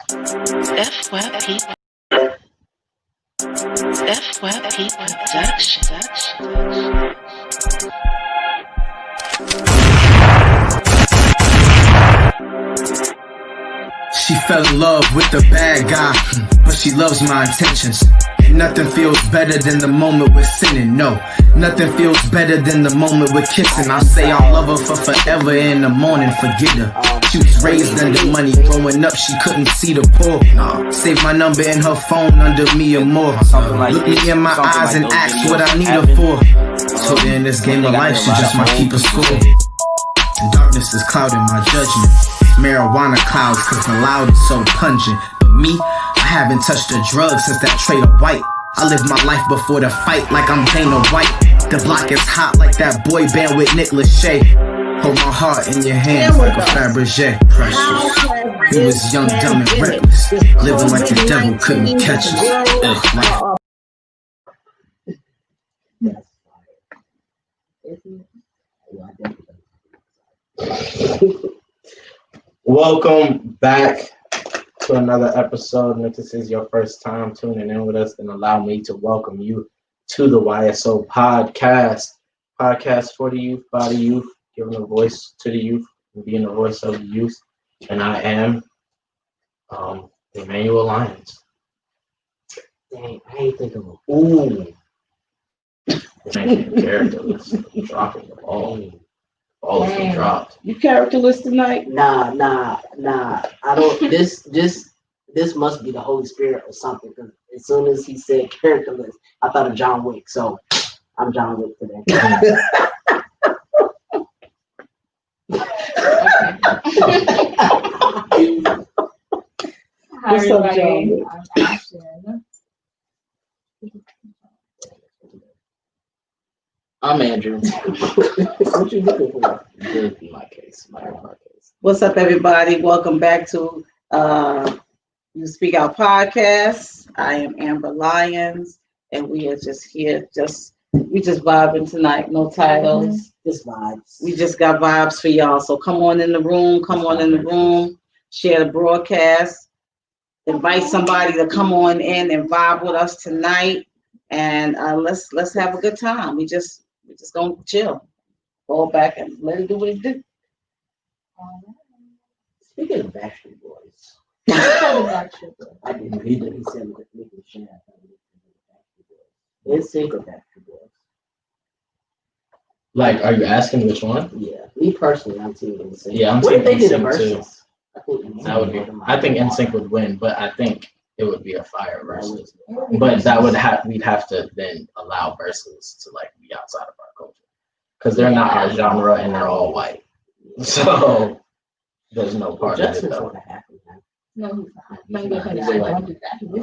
FYP Production. She fell in love with the bad guy, but she loves my intentions. And nothing feels better than the moment we're sinning, no. Nothing feels better than the moment we're kissing. I'll say I'll love her for forever, in the morning forget her. She was raised under money, growing up she couldn't see the poor. Save my number in her phone under me or more. Look me in my eyes and ask what I need her for. So in this game of life, she just might keep a score. And darkness is clouding my judgment. Marijuana clouds cause the loud is so pungent. But me, I haven't touched a drug since that tray of white. I live my life before the fight like I'm Dana White. The block is hot like that boy band with Nick Lachey. Hold my heart in your hands like a Fabergé. Precious. We was young, dumb, and reckless. Living like the devil couldn't catch us. Welcome back to another episode. And if this is your first time tuning in with us, then allow me to welcome you to the YSO podcast. Podcast for the youth, by the youth, giving a voice to the youth and being the voice of the youth. And I am Emmanuel Lyons. Dang, I ain't think of a character list. Dropping the ball. All has been dropped. You characterless tonight? Nah. I don't. This must be the Holy Spirit or something. Because as soon as he said characterless, I thought of John Wick. So I'm John Wick today. What's up, John Wick? I'm Ashton. I'm Andrew. What you looking for? Good in my case. What's up, everybody? Welcome back to You Speak Out podcast. I am Amber Lyons, and we are just here. We just vibing tonight. No titles. Just vibes. We just got vibes for y'all. So come on in the room. Share the broadcast. Invite somebody to come on in and vibe with us tonight. And let's have a good time. We just gonna chill, fall back and let it do what it do. Speaking of Backstreet Boys, I didn't read that he said making sure in sync with Backstreet Boys. Like, are you asking which one? Yeah, me personally, I'm team NSYNC. Yeah, I'm what team if they did a NSYNC too. versus? I think That would be. I think NSYNC would win, but I think it would be a fire versus. But that would we'd have to then allow versus to like be outside of our culture because they're not our genre and they're all white. So there's no part of it though. No,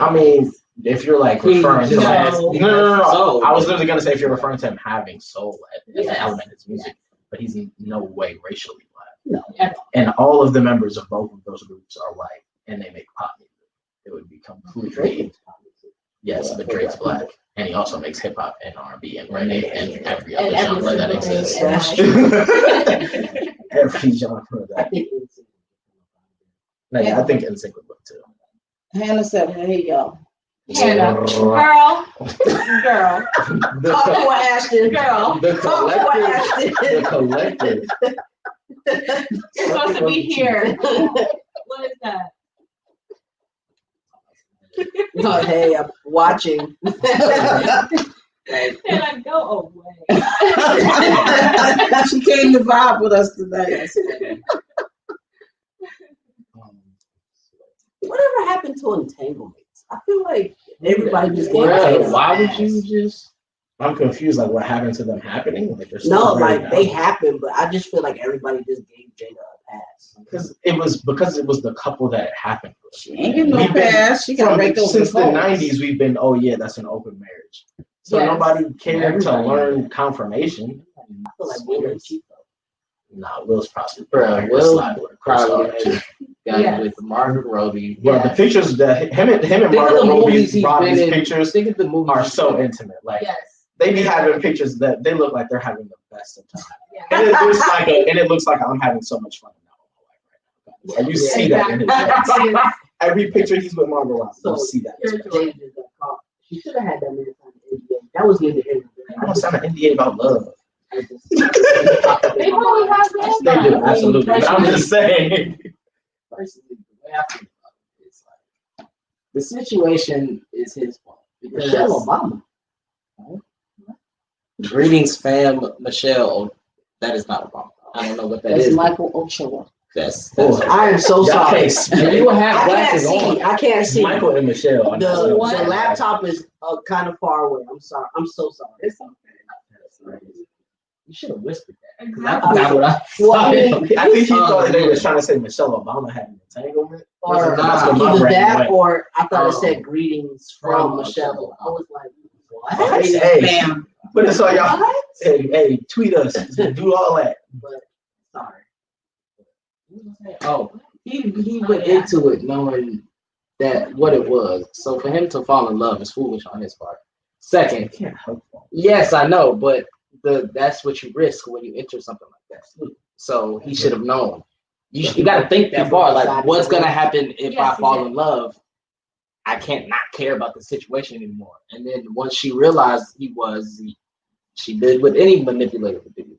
I mean, if you're like referring to like, No. no. I was literally gonna say if you're referring to him having soul as an element in his music, but he's in no way racially black. No. And all of the members of both of those groups are white and they make pop music. It would be completely. Yes, but Drake's black, and he also makes hip hop and R&B and reggae and every other genre that exists. Every genre that. No, yeah, I think NSYNC would look too. Hannah said, "Hey y'all." Hannah, girl. The collective. You're supposed to be here. What is that? Oh, hey, I'm watching. Can I go away? She came to vibe with us today. Whatever happened to entanglements? I feel like everybody just gave Bro, why would you just? I'm confused. Like, what happened to them happening? Like, they happened, but I just feel like everybody just gave Jada a pass. Because it was the couple that it happened with. She ain't getting no pass. She got right over since the 90s. We've been, oh yeah, that's an open marriage. So Yes. nobody cared to learn confirmation. I feel like Will is cheap though. Nah, Will's probably Will probably got with Margaret Robbie. Well, the pictures that him and Think of Margaret the movies he's Robbie's been in. pictures Think of the movies are so intimate. Like Yes. they be having pictures that they look like they're having the best of time. Yeah. And it looks like I'm having so much fun in that whole life right now. And you see that in his face. Every picture he's with Margot Robbie. So You'll see that. Jada just got caught. She should have had that man sign an NDA. That was neither here nor I don't sign an NDA about love. there. They probably have that. They do, absolutely. But I'm just saying. Personally, the way I feel about it is like the situation is his fault. Michelle Obama. Greetings, fam, Michelle. That is not Obama. I don't know what that That's is. Michael Ochoa. That's I am so Y'all sorry. can't speak. and you will have I can't glasses see. on. I can't see. Michael and Michelle. are not The saying laptop is kind of far away. I'm sorry. I'm so sorry. It's okay. You should have whispered that. 'Cause I Exactly. forgot what I Well, I mean, I think he thought they was trying to say Michelle Obama had an entanglement. or That's what my either brain that, went. or I thought it Oh. said greetings from From Michelle. Michelle. I was like, what? Greetings, Hey. fam. Put this on y'all. What? Hey, tweet us. Do all that. But sorry. Oh, he went into it knowing that what it was. So for him to fall in love is foolish on his part. Second, Can't help that. yes, I know, but that's what you risk when you enter something like that. So he should have known. You got to think that far. Like, what's gonna happen if I Yes, he fall did. in love? I can't not care about the situation anymore. And then once she realized she did what any manipulator would do.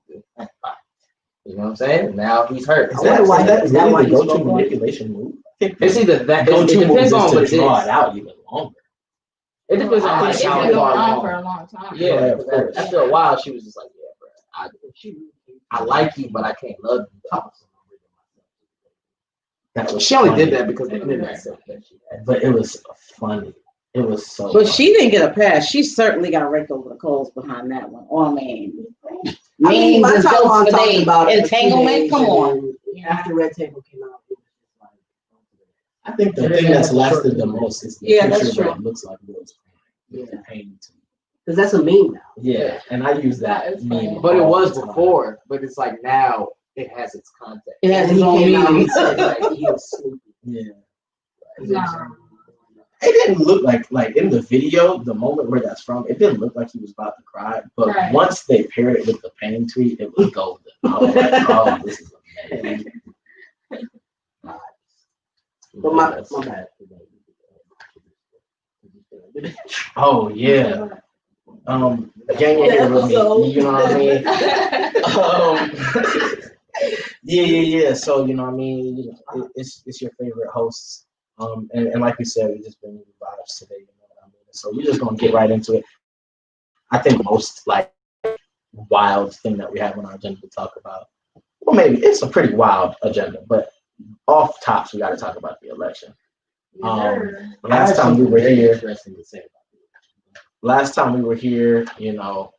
You know what I'm saying? Now he's hurt. Is I wonder why- that is that really why the you go-to spoke on it? manipulation move? It's either that. It Go-to move depends is on to what it draw it is. out even longer. It depends on I think how it's how been going far on for along. a long time. Yeah, Yeah, of course. after a while, she was just like, "Yeah, bro, I like you, but I can't love you." That was She only funny. did that because the internet said that she had. But it was funny. It was so But funny. she didn't get a pass. She certainly got raked over the coals behind that one. Oh, man. I mean, Names by the and time jokes I'm for talking days. about it, Entanglement? Come on. After Red Table came out, it was just like, I think the thing that's lasted the most is the Yeah, that's picture where true. it looks like Will's crying. With the pain to me. because that's a meme now. Yeah, and I use that That is meme. funny. But it all was the time. before. But it's like now it has its context. It has And its he own came out and meaning. said like he was sleeping. Yeah. No. It didn't look like in the video, the moment where that's from, it didn't look like he was about to cry. But Right. once they paired it with the pain tweet, it was golden. I was like, oh, this is amazing. But my bad. Oh yeah. Gang in here with me. You know what I mean? Yeah. So you know what I mean. It's your favorite hosts. And like we said, we just bring you vibes today. You know what I mean. So we're just gonna get right into it. I think most like wild thing that we have on our agenda to talk about. Well, maybe it's a pretty wild agenda, but off tops we got to talk about the election. Last time we were here, Interesting to say. you know,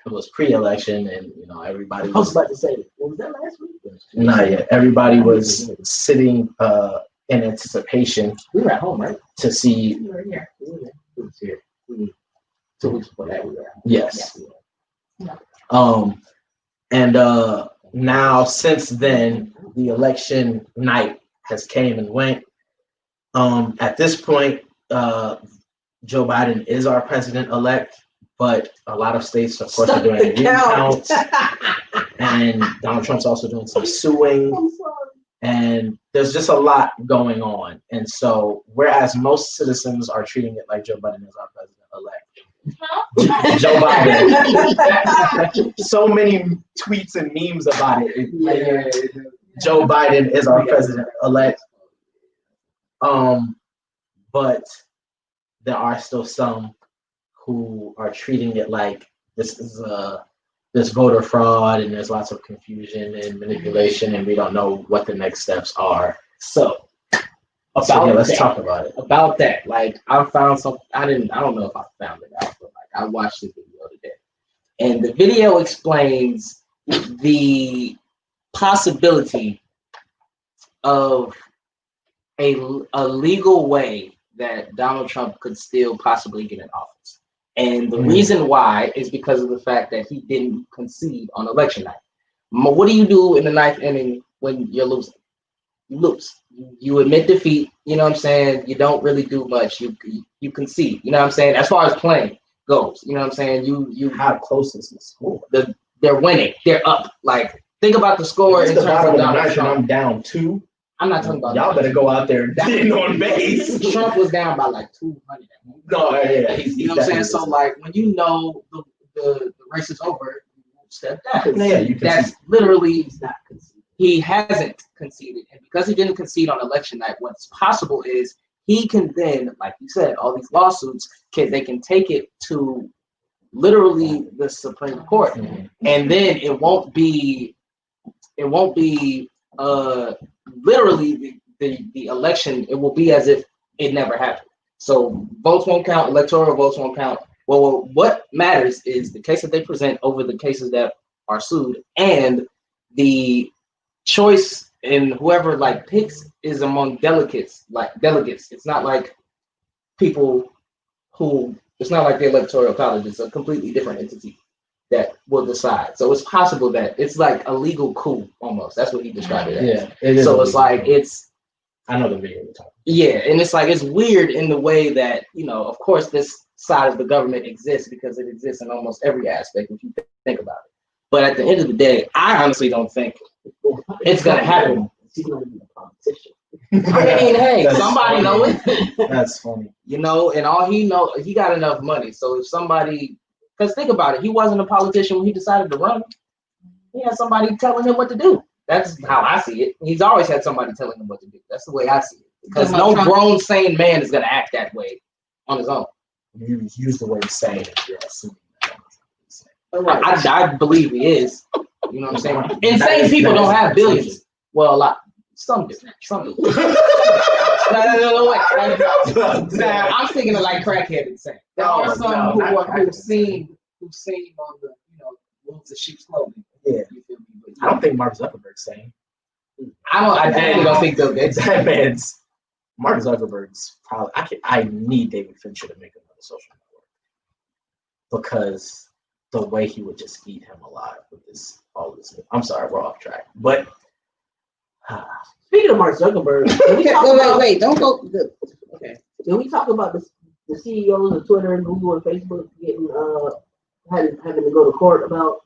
it was pre-election, and you know everybody I was was about to say, was that last week? not yet. Everybody was sitting in anticipation We were at home, right? to see. You were here. We was here. 2 weeks before that, we were at home. Yes. Yeah. And now since then, the election night has came and went. At this point, Joe Biden is our president-elect, but a lot of states, of course, are doing recounts, and Donald Trump's also doing some suing, I'm sorry. and there's just a lot going on. And so, whereas most citizens are treating it like Joe Biden is our president-elect, Joe Biden, so many tweets and memes about it. Joe Biden is our president-elect. But there are still some who are treating it like this is this voter fraud, and there's lots of confusion and manipulation, and we don't know what the next steps are. So So yeah, let's that. talk about it. About that, like I found some. I don't know if I found it out, but like I watched this video today, and the video explains the possibility of a legal way that Donald Trump could still possibly get in office. And the reason why is because of the fact that he didn't concede on election night. What do you do in the ninth inning when you're losing? You lose. You admit defeat. You know what I'm saying? You don't really do much. You concede. You know what I'm saying? As far as playing goes, you know what I'm saying? You How close is the score? they're winning. They're up. Like think about the score It's in the terms bottom of of the Donald ninth, and Trump. I'm down 2. I'm not talking about Y'all better go out there and get on base. Trump was down by like 200. No, yeah, You know what I'm saying? So like when you know the race is over, you step down. Yeah, you can That's see. literally He's not conceding. he hasn't conceded, and because he didn't concede on election night, what's possible is he can then, like you said, all these lawsuits they can take it to literally the Supreme Court, Mhm. and then it won't be literally the election. It will be as if it never happened. So votes won't count, electoral votes won't count. Well, what matters is the case that they present over the cases that are sued, and the choice in whoever like picks is among delegates. It's not like people who. It's not like the electoral college. It's a completely different entity that will decide. So it's possible that it's like a legal coup almost. That's what he described it as. Yeah, it is. So it's like I know the video you're talking. yeah, and it's like it's weird in the way that, you know, of course this side of the government exists because it exists in almost every aspect if you think about it. But at the end of the day, I honestly don't think it's gonna happen. He's not even a politician. I mean, hey, That's somebody funny. know it, That's funny. you know, and all he got enough money. So if somebody, because think about it, he wasn't a politician when he decided to run. He had somebody telling him what to do. That's how I see it. He's always had somebody telling him what to do. That's the way I see it. Because no grown, sane man is going to act that way on his own. You use the word sane if you're assuming that. I believe he is. You know what I'm saying? Insane people don't have billions. Well, a lot. Some do. Some do. No, wait. Now, I'm thinking of like crackhead insane. There are some who've seen on the, you know, wolves in sheep's clothing. Yeah. You feel me? But, I don't think Mark Zuckerberg's sane. I definitely don't think they'll get that man's Mark Zuckerberg's probably. I need David Fincher to make another social network because the way he would just eat him alive with all this. I'm sorry, we're off track. But Speaking of Mark Zuckerberg, can we talk about, Wait, don't go. Okay. can we talk about the CEOs of Twitter and Google and Facebook getting having to go to court about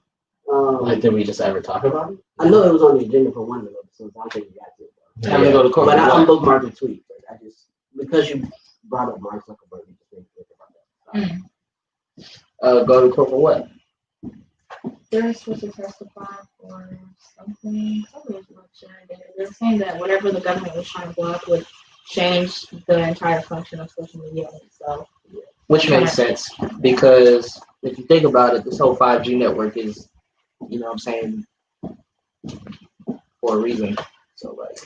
like, did we just ever talk about it? I know it was on the agenda for one of the episodes. I don't think we got to it though. Having to go to court. But I unbookmarked the tweet. But I just because you brought up Mark Zuckerberg, you just made me think about that. Go to court for what? They're supposed to testify for something was mentioned. They're saying that whatever the government was trying to block would change the entire function of social media. So, Which makes sense because if you think about it, this whole 5G network is, you know what I'm saying, for a reason. So like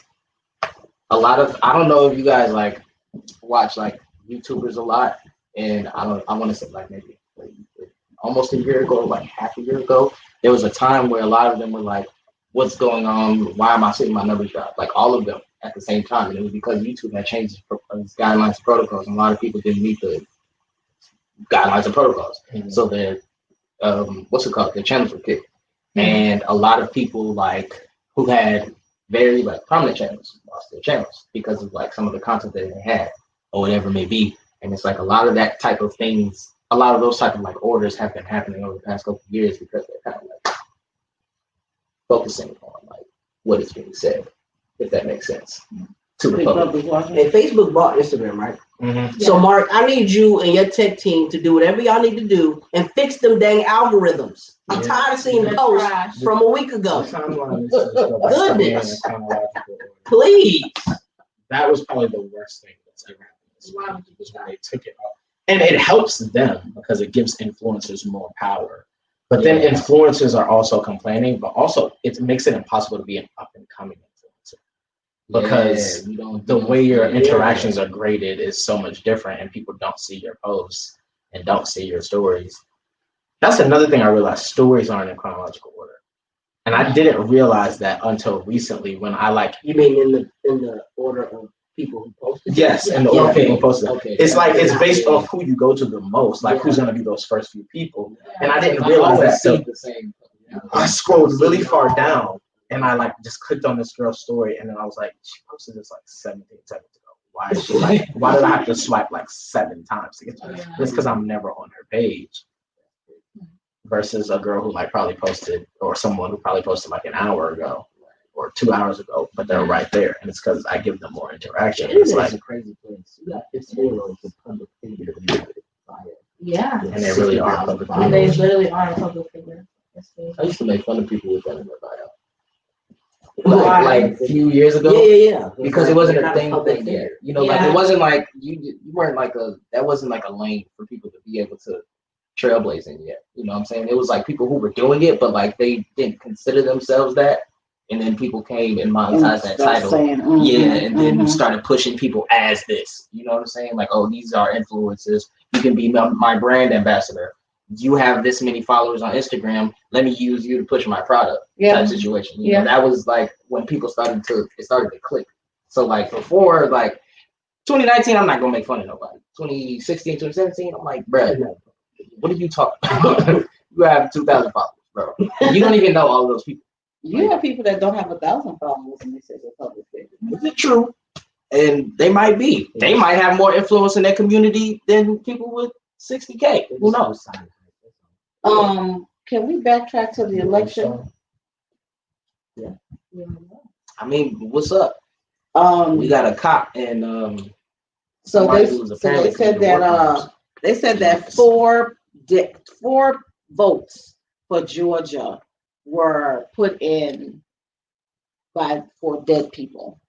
a lot of, I don't know if you guys like watch like YouTubers a lot, and I want to say like maybe almost a year ago, like half a year ago, there was a time where a lot of them were like, what's going on? Why am I seeing my numbers drop? Like all of them at the same time. And it was because YouTube had changed its guidelines and protocols, and a lot of people didn't meet the guidelines and protocols. Mm-hmm. So their their channels were kicked. And a lot of people like who had very like prominent channels lost their channels because of like some of the content that they had or whatever it may be. And it's like a lot of that type of things, a lot of those type of like orders have been happening over the past couple of years because they're kind of like focusing on like what is being said, if that makes sense, to the public. And Facebook bought Instagram, right? Mm-hmm. So Mark, I need you and your tech team to do whatever y'all need to do and fix them dang algorithms. I'm tired of seeing That's posts trash. from a week ago. Goodness. Please. That was probably the worst thing that's ever happened. This Wow. week, was when they took it off. And it helps them because it gives influencers more power. But then influencers are also complaining, but also it makes it impossible to be an up and coming influencer. Because the way your interactions are graded is so much different, and people don't see your posts and don't see your stories. That's another thing I realized: stories aren't in chronological order, and I didn't realize that until recently when I like. You mean in the order of people who posted? Yes, and the order people posted. Okay. It's like it's based off who you go to the most, like who's gonna be those first few people. And I didn't realize that. So the same. I scrolled really far down, and I like just clicked on this girl's story, and then I was like, she posted this like 17 seconds ago. Why is she like? Why did I have to swipe like 7 times to get to this? It's because I'm never on her page. Versus a girl who like probably posted, or someone who probably posted like an hour ago, or 2 hours ago, but they're right there, and it's because I give them more interaction. The It's internet like, is a crazy place. You got 15-year-olds with public figures. Yeah. and they really are public And they figures. literally are a public figure. That's crazy. I used to make fun of people with that in their bio. Why? Like a few years ago. Yeah. Because it wasn't You're a not thing public yet. figure. You know, like Yeah. it wasn't like you weren't like that wasn't like a lane for people to be able to trailblaze in yet. You know what I'm saying? It was like people who were doing it, but like they didn't consider themselves that. And then people came and monetized that Start title. saying, Yeah, and then mhm. started pushing people as this. You know what I'm saying? Like, oh, these are influencers. You can be my brand ambassador. You have this many followers on Instagram. Let me use you to push my product. Yeah. Type situation. You Yeah. know, that was like when people started to click. So like before, like 2019, I'm not gonna make fun of nobody. 2016, 2017, I'm like, bro, what are you talking about? You have 2,000 followers, bro. You don't even know all of those people. You have people that don't have 1,000 followers and they say they're public figures. Is it true? And they might be. They might have more influence in their community than people with 60K. Who knows? Can we backtrack to the election? I mean, what's up? We got a cop and So somebody they, who was so apparently they said committing war that they said that four votes for Georgia were put in for dead people.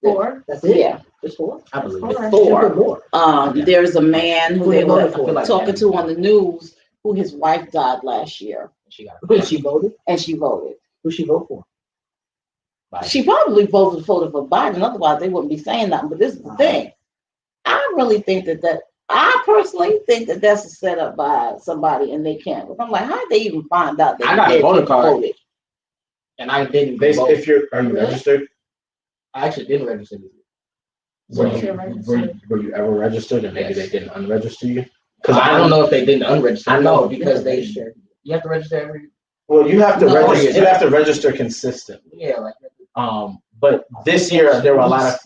Four. That's it. Yeah. Just 4. I believe Four. it. Four more. There's a man who Who they they were voted for? I feel like talking that- to on the news who his wife died last year She got Who she voted? and she voted. Who she vote for? She probably voted for Biden, otherwise they wouldn't be saying nothing. But this is the thing. I really think I personally think that that's a setup by somebody and they can't. I'm like, how did they even find out that I got a dead voter people card. voted? and I didn't They, vote. if you're, are you registered? I actually didn't register. Were Yes, you're you, registered. were you ever registered and maybe they didn't unregister you? Because I don't know if they didn't unregister. I know. because you have to register every Well, you have to No, register. You have to register consistently. yeah like But this year there were a lot of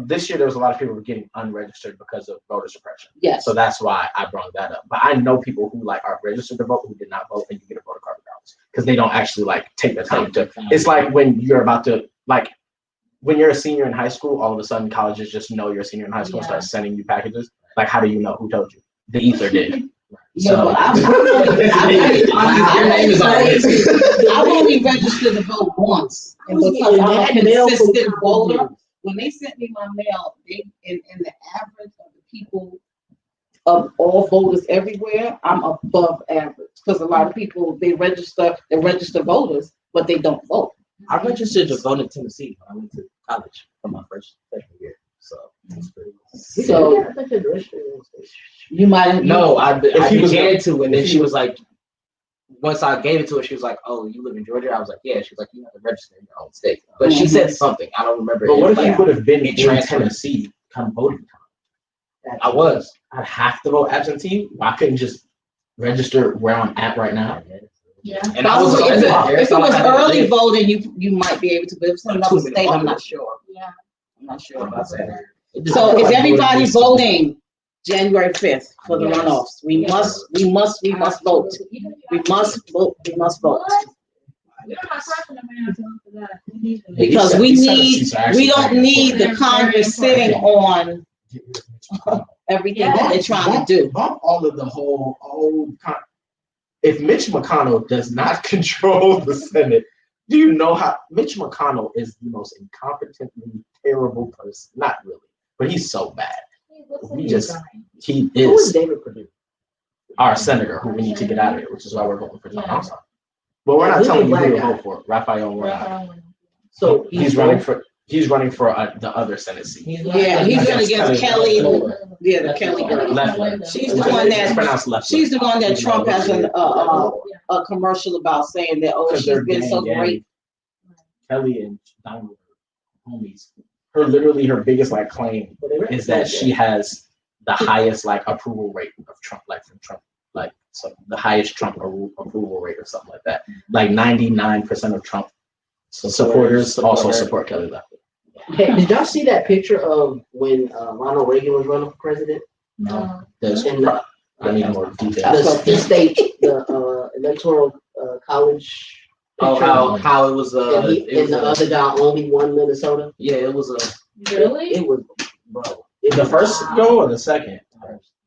this year there was a lot of people who were getting unregistered because of voter suppression. Yes. So that's why I brought that up. But I know people who like are registered to vote who did not vote, and you get a voter card regardless because they don't actually like take the time to. It's like when you're about to like when you're a senior in high school, all of a sudden colleges just know you're a senior in high school and start sending you packages. Like, how do you know? Who told you? The ether did. Yeah, So- but I've only registered to vote once, and because I'm a consistent voter, when they sent me my mail, they in the average of the people of all voters everywhere, I'm above average because a lot of people they register voters, but they don't vote. I registered to vote in Tennessee when I went to college for my freshman year. So that's pretty cool. So you might No, I he was began to, and then she was like, once I gave it to her, she was like, "Oh, you live in Georgia?" I was like, "Yeah." She was like, "You have to register in your own state." But she said something. I don't remember. But what if you Like, would have been in transferred. Tennessee come voting time? I was. I'd have to vote absentee. I couldn't just register where I'm at right now. Yeah. And I was. Probably if it was early live. voting, you might be able to. But if it's another 2 minutes state, I'm walk. not sure. Yeah. I'm not sure. About that. It just- So is like everybody voting voting January 5th for the Yes. runoffs? We must vote. We must vote. We must vote. You're not talking to me until after that. We need to- Because we don't need the Congress sitting on everything that they're trying to do. Bump all of the if Mitch McConnell does not control the Senate, do you know how Mitch McConnell is the most incompetently terrible person? Not really, but he's so bad. He Who is is David Perdue? our senator who we need to get out of here, which is why we're voting for John Yeah. Ossoff. But we're not Who's telling the you who to black guy? vote for. Raphael Warnock. So He's running for the other Senate seat. Yeah, he's running against Kelly. Yeah, the Kelly girl. Left. She's the one It's that pronounced left. she's the one that Trump has a commercial about saying that Because she's they're been so gang, great. Kelly and Donald are homies. Her biggest like claim is that she has the highest like approval rate of Trump, like from Trump, like so the highest Trump approval rate or something like that. Like 99% of Trump supporters also support Kelly Loeffler. Hey, did y'all see that picture of when Ronald Reagan was running for president? No. There's And I need more details. the state, the electoral college Oh, how it was And, it was the other guy only won Minnesota. yeah, it was Really? It was, bro. The first go or the second?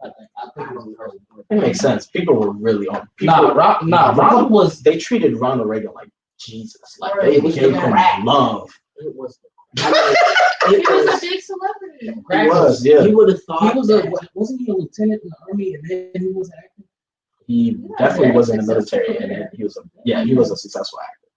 I think it was the first. It makes sense. People were really on. Ronald was They treated Ronald Reagan like Jesus. Like Right. they It was gave the him crack. love. It was. He It was a was. big celebrity. He was, yeah. You would have he thought was that- wasn't he a lieutenant in the army and then he was an actor? He definitely was in the military, and he was a successful actor.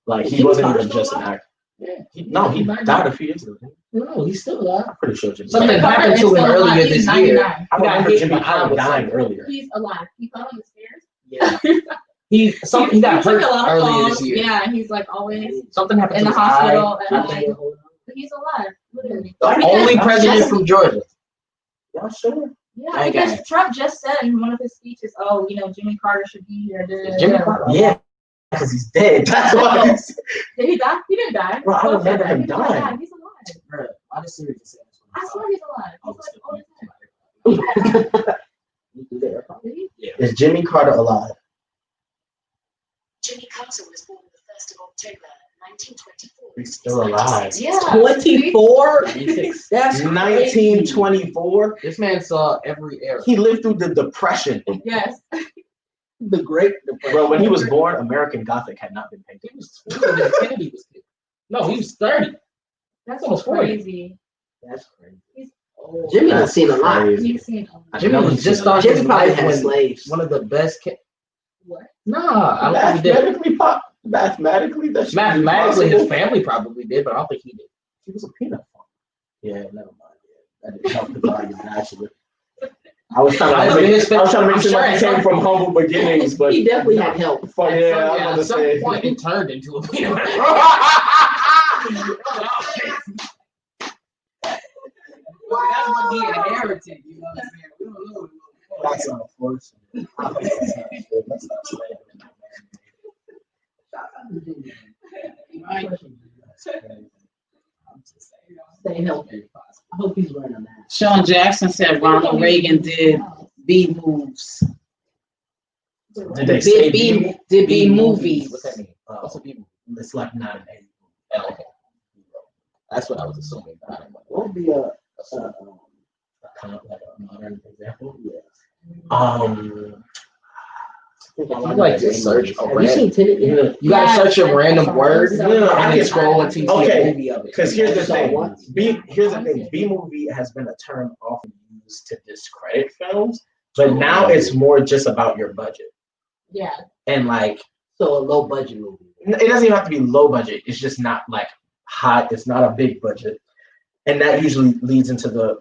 Like he wasn't even just an actor. Yeah. He died a few years ago. No, he's still alive. I'm pretty sure Jimmy. Something Carter. happened to him earlier this year. I He got remember hit Jimmy in the eye Carter with dying something. earlier. He's alive. He fell on the stairs. Yeah. He got took hurt a lot of earlier falls. this year. Yeah, and he's like always Something happened in to the his hospital. eye. And I think. but he's alive, literally. The only president from Georgia. Y'all sure? Yeah, That because guy. Trump just said in one of his speeches, "Oh, Jimmy Carter should be here." Is Jimmy Carter? Yeah, because he's dead. That's why. Did he die? He didn't die. Bro, I Don't say remember that. him He's not dying. dead. He's alive. Bruh, why does Siri just say this? I swear he's alive. He's like all the time. Did he? Is Jimmy Carter alive? Jimmy Carter was born the 1st of October, 1924. He's still alive. Yeah. 24? That's 1924. This man saw every era. He lived through the Depression. Yes. the Great Depression. Bro, when he was born, American Gothic had not been painted. He was when Kennedy was killed. No, he was 30. That's almost 40. crazy. That's crazy. He's Jimmy done seen a lot. Crazy. He's seen a Jimmy was just starting Jimmy his probably life had when slaves. one of the best. what? Nah, I don't think he did. Mathematically, that's Mathematically, his possible. family probably did, but I don't think he did. He was a peanut farmer. Yeah, never mind. Yeah, that didn't help the argument actually. I was trying to make it seem like he came from humble beginnings, but He definitely had help. At some point, it turned into a peanut butter. That's what he inherited. You know what I'm saying? We don't know. That's unfortunate. That's not Stay healthy. I hope he's wearing a mask. Sean Jackson said Ronald Reagan did B moves. Did they say Did B movies. What's that mean? What's a B movie? It's like not an A. Oh, okay. That's what I was assuming. But I didn't know. What would be a Kind of like a modern example. yeah. You like to search a Have you seen Tenet yet? You gotta search a random word Yeah, and I then get- scroll until you see Okay, a movie of it. Because here's the So thing. what? Here's the thing. B movie has been a term often used to discredit films, but now it's more just about your budget. Yeah. And like, So a low budget movie. it doesn't even have to be low budget. It's just not like high. It's not a big budget, and that usually leads into the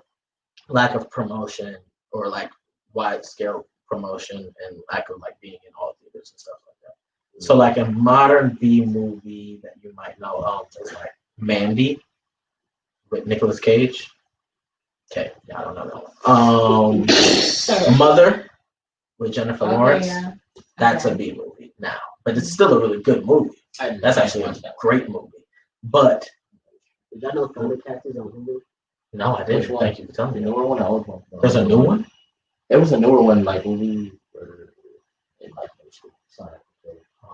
lack of promotion or like wide scale promotion and lack of like being in all theaters and stuff like that. So like a modern B movie that you might know is like Mandy with Nicolas Cage. Okay, yeah, I don't know that one. Mother with Jennifer Lawrence. Yeah. That's a B movie now, but it's still a really good movie. That's actually a great movie. But Did y'all know Thundercats is on Hulu? no, I didn't. Thank you for telling The me. newer one, I was one. There's a new one. There was a newer one like when we were in like middle school. Sorry.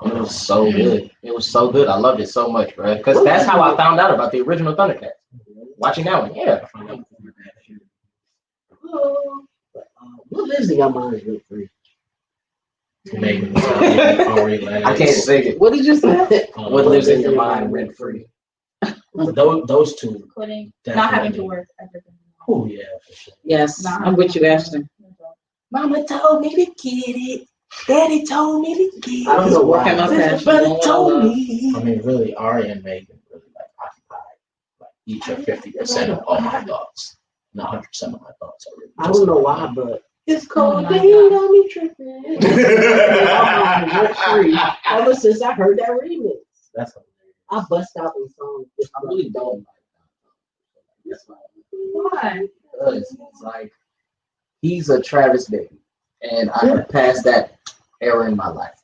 It was so good. It was so good. I loved it so much, bro. Because that's how I found out about the original Thundercats. Watching that one, yeah. What lives in your mind rent free? Megan Thee Stallion, I can't say it. What did you say? Um, What lives in your mind rent free? Those two. Quitting, not having to Definitely. work everything. Oh yeah, for sure. Yes, I'm with you, Ashton. Mama told me to get it. Daddy told me to get it. I don't know why. Working my passion. Brother told me. I mean, really, Ari and Megan really like occupied like each of 50% of all my thoughts. Not 100% of my thoughts are really. I don't know why, but it's cold. my They got me tripping. Rent free. Ever since I heard that remix, That's hilarious. I bust out in songs. I really don't like that. That's why. Why? Because it's like he's a Travis baby, and I have passed that era in my life.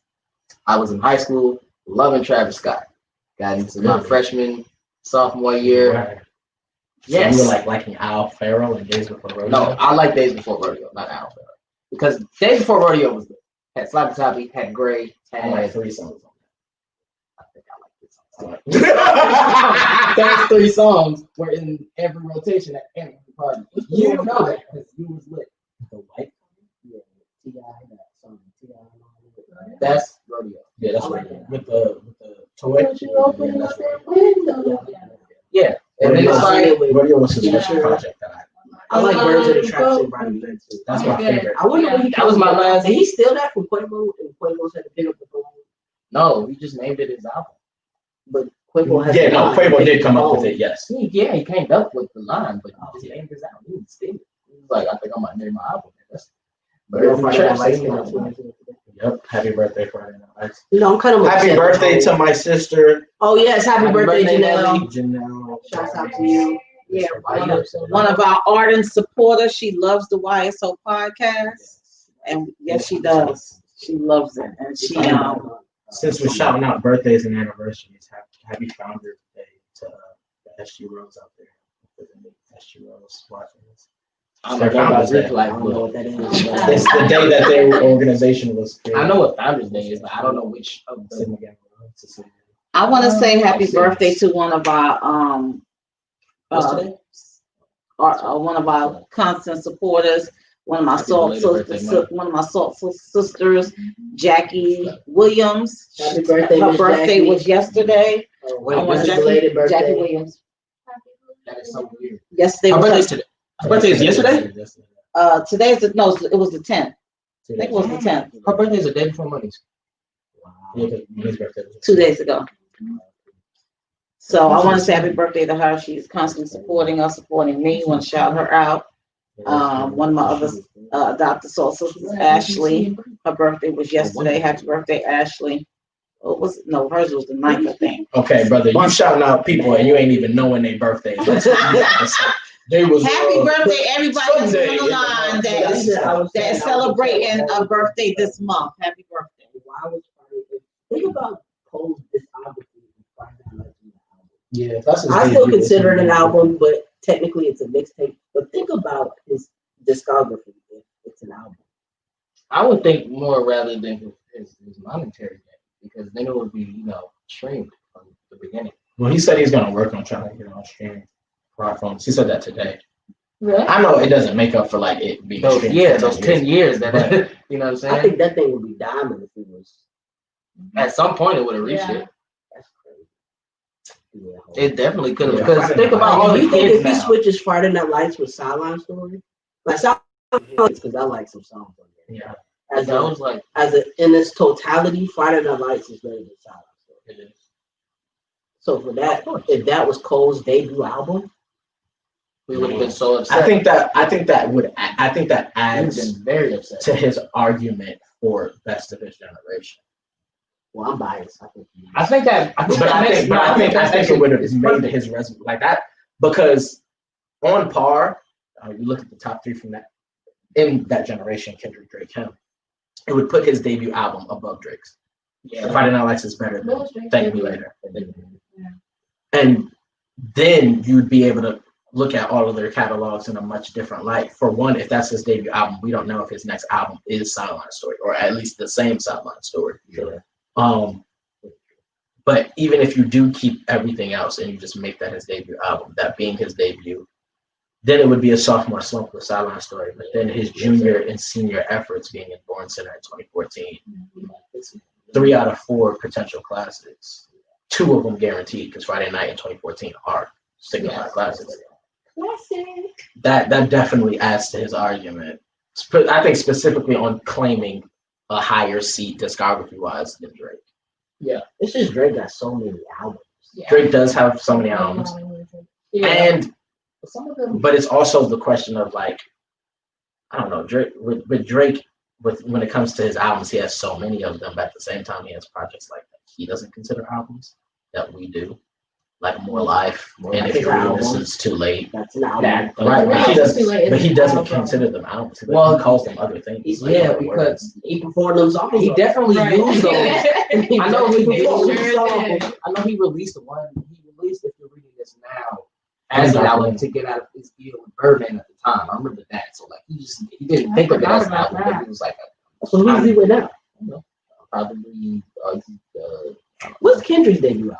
I was in high school loving Travis Scott. Got into my Really? freshman, sophomore year. Right. Yes. So you were like liking Al Farrell and Days Before Rodeo. No, I like Days Before Rodeo, not Al Farrell. Because Days Before Rodeo was good. Had Sloppy Toppy, had Gray, I like had 3 songs on Those 3 songs were in every rotation at every party. You know that because you was lit. The white. Yeah, T.I. that song. T.I. That's rodeo. Yeah, that's right. With the toy. Open Yeah, up that's right. that window. Yeah, and then Rodeo, it's like Rodeo was his special project that I like Birds of the Traps and Brody Bear too. that's my favorite. I wonder when he That was my last- And he still that from Quavo, and Quavo's had to pick up the phone. no, we just named it his album. But Quavo has Yeah, the no, line to Quavo pick did the come up phone. with it. Yes. Yeah, he came up with the line, but he just named his album. He didn't steal it. He was like, I think I might name my album. That's But on Friday Night Traps Lights ain't came out it? 2 years ago. Yep. Happy birthday, Friday Night Lights. You know, I'm kind of Happy upset birthday about- to my sister Oh yes, happy birthday, Janelle. Janelle. Shouts out to you. Yeah, Why you upset? one of our ardent supporters. She loves the YSO podcast, and yes, she does. She loves it, and she Since we're shouting out birthdays and anniversaries, happy Founders Day to the SG Rose out there. SG Rose watching this. I Their don't know about Founders Day. Rick I Life, don't know but what that is. It's the day that their organization was created. I know what Founders Day is, but I don't know which of the. Sitting again. I want to say happy birthday to one of our What's today? one of our constant supporters, one of my Happy salt belated sisters, birthday, one of my salt sisters, Jackie Williams. Happy birthday, Her Miss birthday Jackie. was yesterday. Wait, I want what's happy that? belated birthday. Jackie Williams. That is so weird. Yesterday Her was birthday's today. Her birthday is yesterday? today's the no, it was the 10th. I think it was the 10th, Her birthday is a day before Monday's. Yeah, 'cause Money's birthday was 2 days ago. So I want to say happy birthday to her. She's constantly supporting us, supporting me. Want to shout her out. One of my other Dr. Soul sisters, Ashley. Her birthday was yesterday. Happy birthday, Ashley. Oh, no, hers was the 9th, I think. Okay, brother, you shouting out people and you ain't even knowing their birthday. They was Happy birthday, everybody that's Sunday. on the line that's celebrating a birthday this month. Happy birthday. Why was Friday? Think about Cole's discography. Yeah, that's his I still debut. consider it an album, but technically it's a mixtape. But think about his discography. If it's an album. I would think more rather than his monetary gain, because then it would be, streamed from the beginning. Well, he said he's gonna work on trying to get on streaming platforms. He said that today. Really? I know it doesn't make up for like it being Those, streamed yeah, for those 10 years that, you know what I'm I saying? think that thing would be diamond if it was. At some point it would have reached Yeah. it. That's crazy. Yeah. It definitely could have, Yeah, because Friday think Night about Lights. all you the think kids if he now. switches Friday Night Lights with Sideline Story, like Sideline Story, because I like some songs on there. Yeah, As I a, was like, in its totality, Friday Night Lights is better than Sideline Story. it is. So for that, if that was Cole's debut album, we would have been so upset. I think that we would have adds been very upset. to his argument for best of his generation. well, I'm biased. I think But I think it would have made his resume like that, because on par, you look at the top 3 from that in that generation, Kendrick, Drake, him, it would put his debut album above Drake's. Yeah. Friday Night Lights is better What was than Drake's Thank Me debut? Later. Yeah. And then you'd be able to look at all of their catalogs in a much different light. For one, if that's his debut album, we don't know if his next album is Sideline Story, or at least the same Sideline Story. Sure. But even if you do keep everything else and you just make that his debut album, that being his debut, then it would be a sophomore slump with Sideline Story. But then his junior and senior efforts being in Born Center in 2014, 3 out of 4 potential classics, 2 of them guaranteed, because Friday Night and 2014 are signified classics. Classic. That definitely adds to his argument. I think specifically on claiming a higher seat discography wise than Drake. it's just Drake got so many albums. Yeah. Drake does have so many albums, Yeah. and Some of them. but it's also the question of like, I don't know, Drake with Drake, when it comes to his albums, he has so many of them, but at the same time he has projects like that he doesn't consider albums that we do, like More Life, and If Your Realness Is Too Late. That's an album. Right, but he Realness Is Too Late doesn't. But he is doesn't an album. consider them albums. He Well, calls them other things. like Yeah, other words. because He performed them songs. he definitely Right. used those. I know he He released. sure did. I know he released one. He released If You're Reading This Now as an album to get out of his deal with Birdman at the time. I remember that. So like he didn't think of it as an album, but he was like, So who's he with now? probably What's Kendrick's debut album?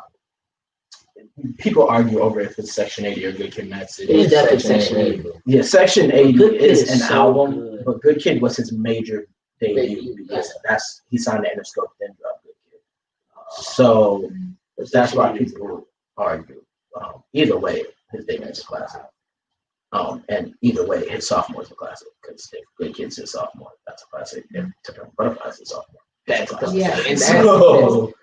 people argue over if it's Section 80 or Good Kid, Mad City. It's definitely Section Section 80. 80. Yeah, Section 80 Good Kid is is an so album, good. but Good Kid was his major debut Debut, because he signed the Interscope, then dropped Good Kid. So that's why people argue. Either way, his debut is a classic. And either way, his sophomore is a classic because if Good Kid's his sophomore, that's a classic. If To Pimp a Butterfly is his sophomore, That's a classic. Yeah. And that's So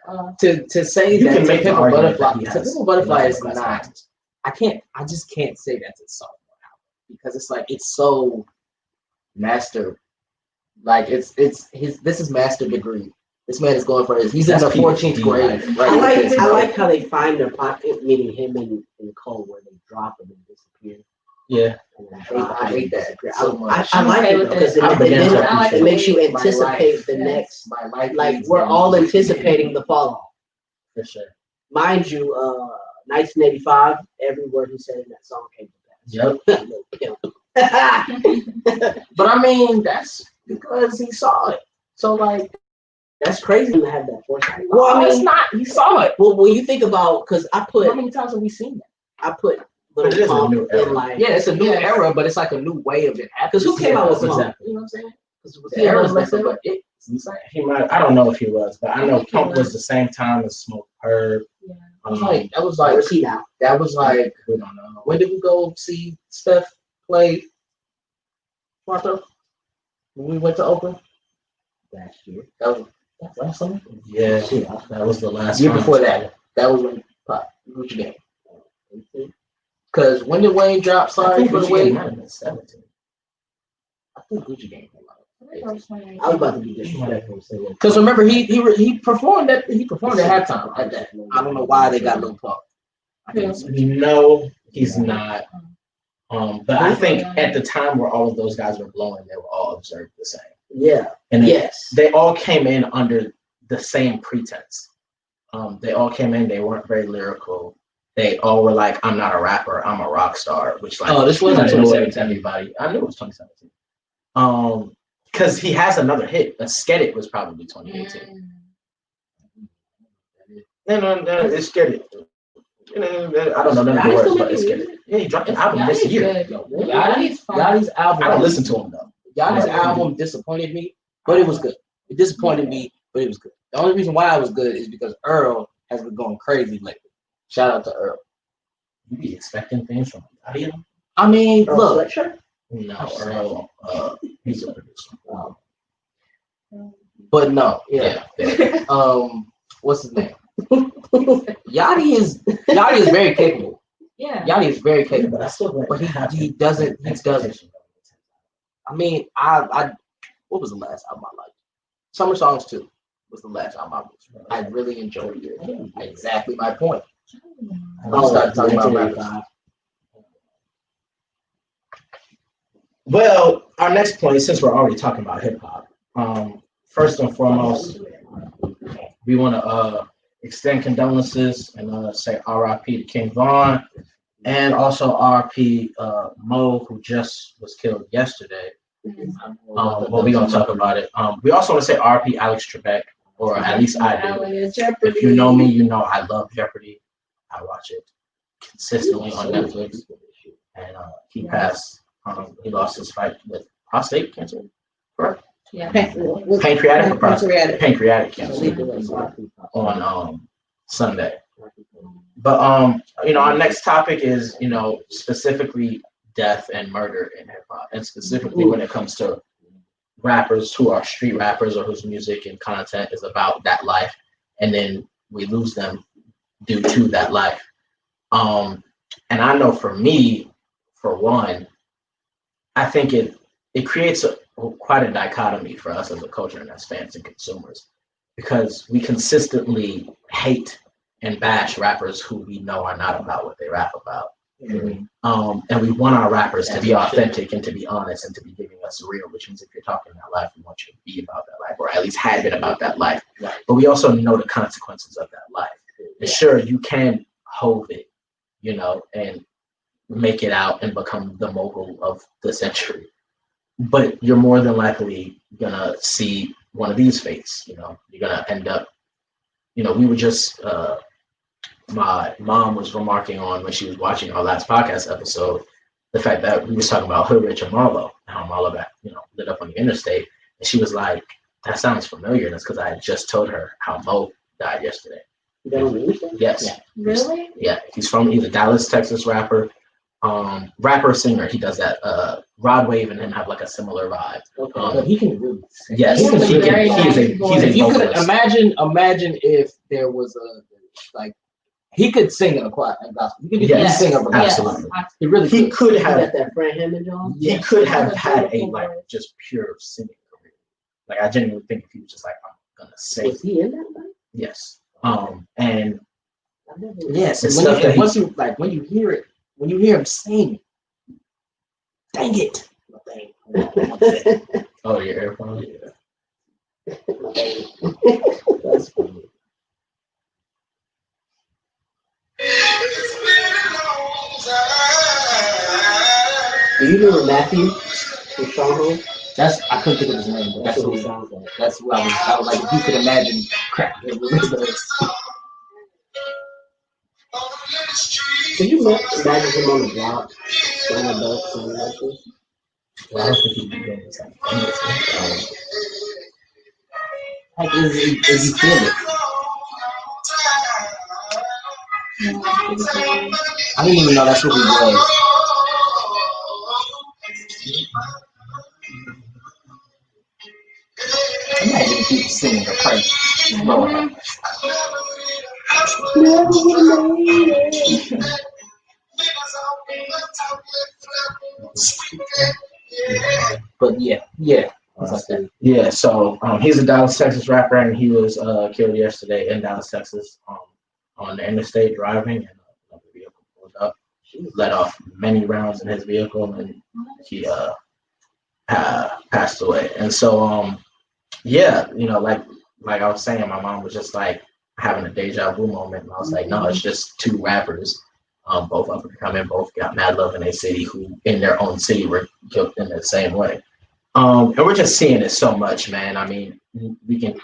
to say you that can To make the Pimp a argument Butterfly. that he To has Pimp a Butterfly is classic not. artists. I just can't say that's a sophomore album because it's like it's so master. Like it's this is master degree. This man is going for his. He's in That's the 14th PhD, grade. like- Right. I like how they find their pocket, meaning him and Cole, where they drop it and disappear. Yeah. And then I hate that disappear. so I much. like okay it with because it. I'm beginning to I like it makes you My anticipate life. the Yes. next. My life. Like is we're in- all anticipating the fall off. For sure. Mind you, 1985, every word he said in that song came to pass. Yep. But I mean, that's because he saw it. So like, that's crazy. to have that foresight. Well, Well, I it's mean, not. He saw it. well, when you think about, because How many times have we seen that? I put But it is Little a Pump new era. in like, Yeah, it's a new Yes. era, but it's like a new way of it happening. because who came out with Pump? Exactly. You know what I'm saying? Was The he era on is Left different, Field? but it's like, He might. I don't know if he was, but I know think he Pump was was. the same time as Smoke Herb. Yeah. that was like Where's he now? that was like we don't know. when did we go see Steph play Toronto? When we went to Oakland? Last year. That was last summer? Yeah, that was the last Year time. before that. That was when Gucci Gang. Because when did Wayne drop I Sorry think for the Gucci Wait? Gang might have been 17. I think Gucci Gang came out. I was about to be disrespectful and say that. Because remember he performed at halftime at that. I don't know why they got Lil Pump. I think it's- No, he's not. But I think at the time where all of those guys were blowing, they were all observed the same. Yeah. And Yes. they all came in under the same pretense. They all came in, they weren't very lyrical. They all were like, I'm not a rapper, I'm a rock star, which like, Oh, this wasn't kinda annoyed 2017. everybody. I knew it was 2017. Because he has another hit. A Sked It was probably 2018. No, it's Sked It. I don't know none of the words, but it's Sked It. Yeah, he dropped an album this year. Yachty's album. I don't listen to him though. Yachty's album disappointed me, but it was good. It disappointed me, but it was good. The only reason why it was good is because Earl has been going crazy lately. Shout out to Earl. You be expecting things from Yachty? I mean, Earl look, Sweatshirt? No, Earl. He's a producer. but no, Yeah. what's his name? Yachty is very capable. Yeah. Yachty is very capable, But I still wouldn't but have he doesn't. expectation. I mean, I what was the last album I liked? Summer Songs 2 was the last album I really enjoyed it. Exactly my point. Oh, started talking about 1985. Well, our next point, since we're already talking about hip hop, first and foremost, we want to extend condolences and say R.I.P. to King Von, and also R.I.P. Mo, who just was killed yesterday. Well, we're gonna talk about it. We also want to say R.I.P. Alex Trebek, or at least I do. If you know me, you know I love Jeopardy. I watch it consistently on Netflix, and he passed. He lost his fight with prostate cancer, correct? Yeah. Pancreatic or prostate? Pancreatic I cancer believe it was R.I.P. on Sunday. But our next topic is specifically death and murder in hip hop, and specifically when it comes to rappers who are street rappers or whose music and content is about that life, and then we lose them due to that life. And I know for me, for one, I think it creates quite a dichotomy for us as a culture and as fans and consumers, because we consistently hate and bash rappers who we know are not about what they rap about. And we want our rappers to be authentic and to be honest and to be giving us real, which means if you're talking that life, we want you to be about that life, or at least had been about that life. But we also know the consequences of that life. And sure, you can hove it, and make it out and become the mogul of the century. But you're more than likely gonna see one of these fates. You're gonna end up, we were just my mom was remarking on when she was watching our last podcast episode, the fact that we was talking about Hood Rich and Marlo, and how Marlo got, lit up on the interstate. And she was like, that sounds familiar. And it's because I had just told her how Mo died yesterday. You don't understand? Yes. Yeah. Really? Yeah. He's from either Dallas, Texas rapper, singer. He does that. Rod Wave and him have like a similar vibe. Okay. But he can really sing. Yes, He has a he very can, he's a nice voice. If you could vocalist. imagine if there was he could sing in a choir and gospel. He could Yes, sing up a gospel. absolutely. He really He could. could You have got that Fred Hammond job? he could have had a Beautiful like voice. just pure singing career. Like I genuinely think if he was just like, I'm gonna sing. Was he in that thing? Yes. And I've never. Yes, It's and stuff that he- once you when you hear it, when you hear him sing, dang it. oh, your earphone. That's funny. Do you remember Matthew from Stronghold? That's I couldn't think of his name, but That's that's what he who sounds like. that's what I was like, if you could imagine crap. It was Could you imagine him on the block, playing a dope singing like this? Well, I don't think he'd be doing this like famous. like is you feel it. I didn't even know that's what he was. Imagine if he was singing the praise. Lord. But yeah. It's like that. Yeah, so he's a Dallas, Texas rapper, and he was killed yesterday in Dallas, Texas, on the interstate driving, and another vehicle pulled up, let off many rounds in his vehicle, and he passed away. And so, yeah, like I was saying, my mom was just like having a deja vu moment, and I was like, no, it's just two rappers, both up and coming, both got mad love in their city, who in their own city were killed in the same way. And we're just seeing it so much, man. I mean, we can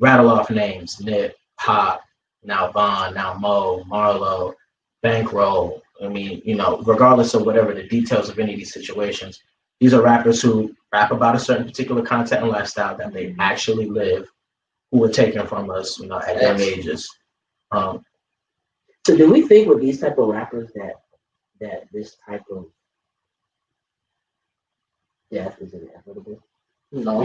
rattle off names: Nip, Pop, now Von, now Mo, Marlo, Bankroll. I mean, regardless of whatever the details of any of these situations, these are rappers who rap about a certain particular content and lifestyle that they actually live, who were taken from us, at young ages. So do we think with these type of rappers that this type of death is inevitable? No.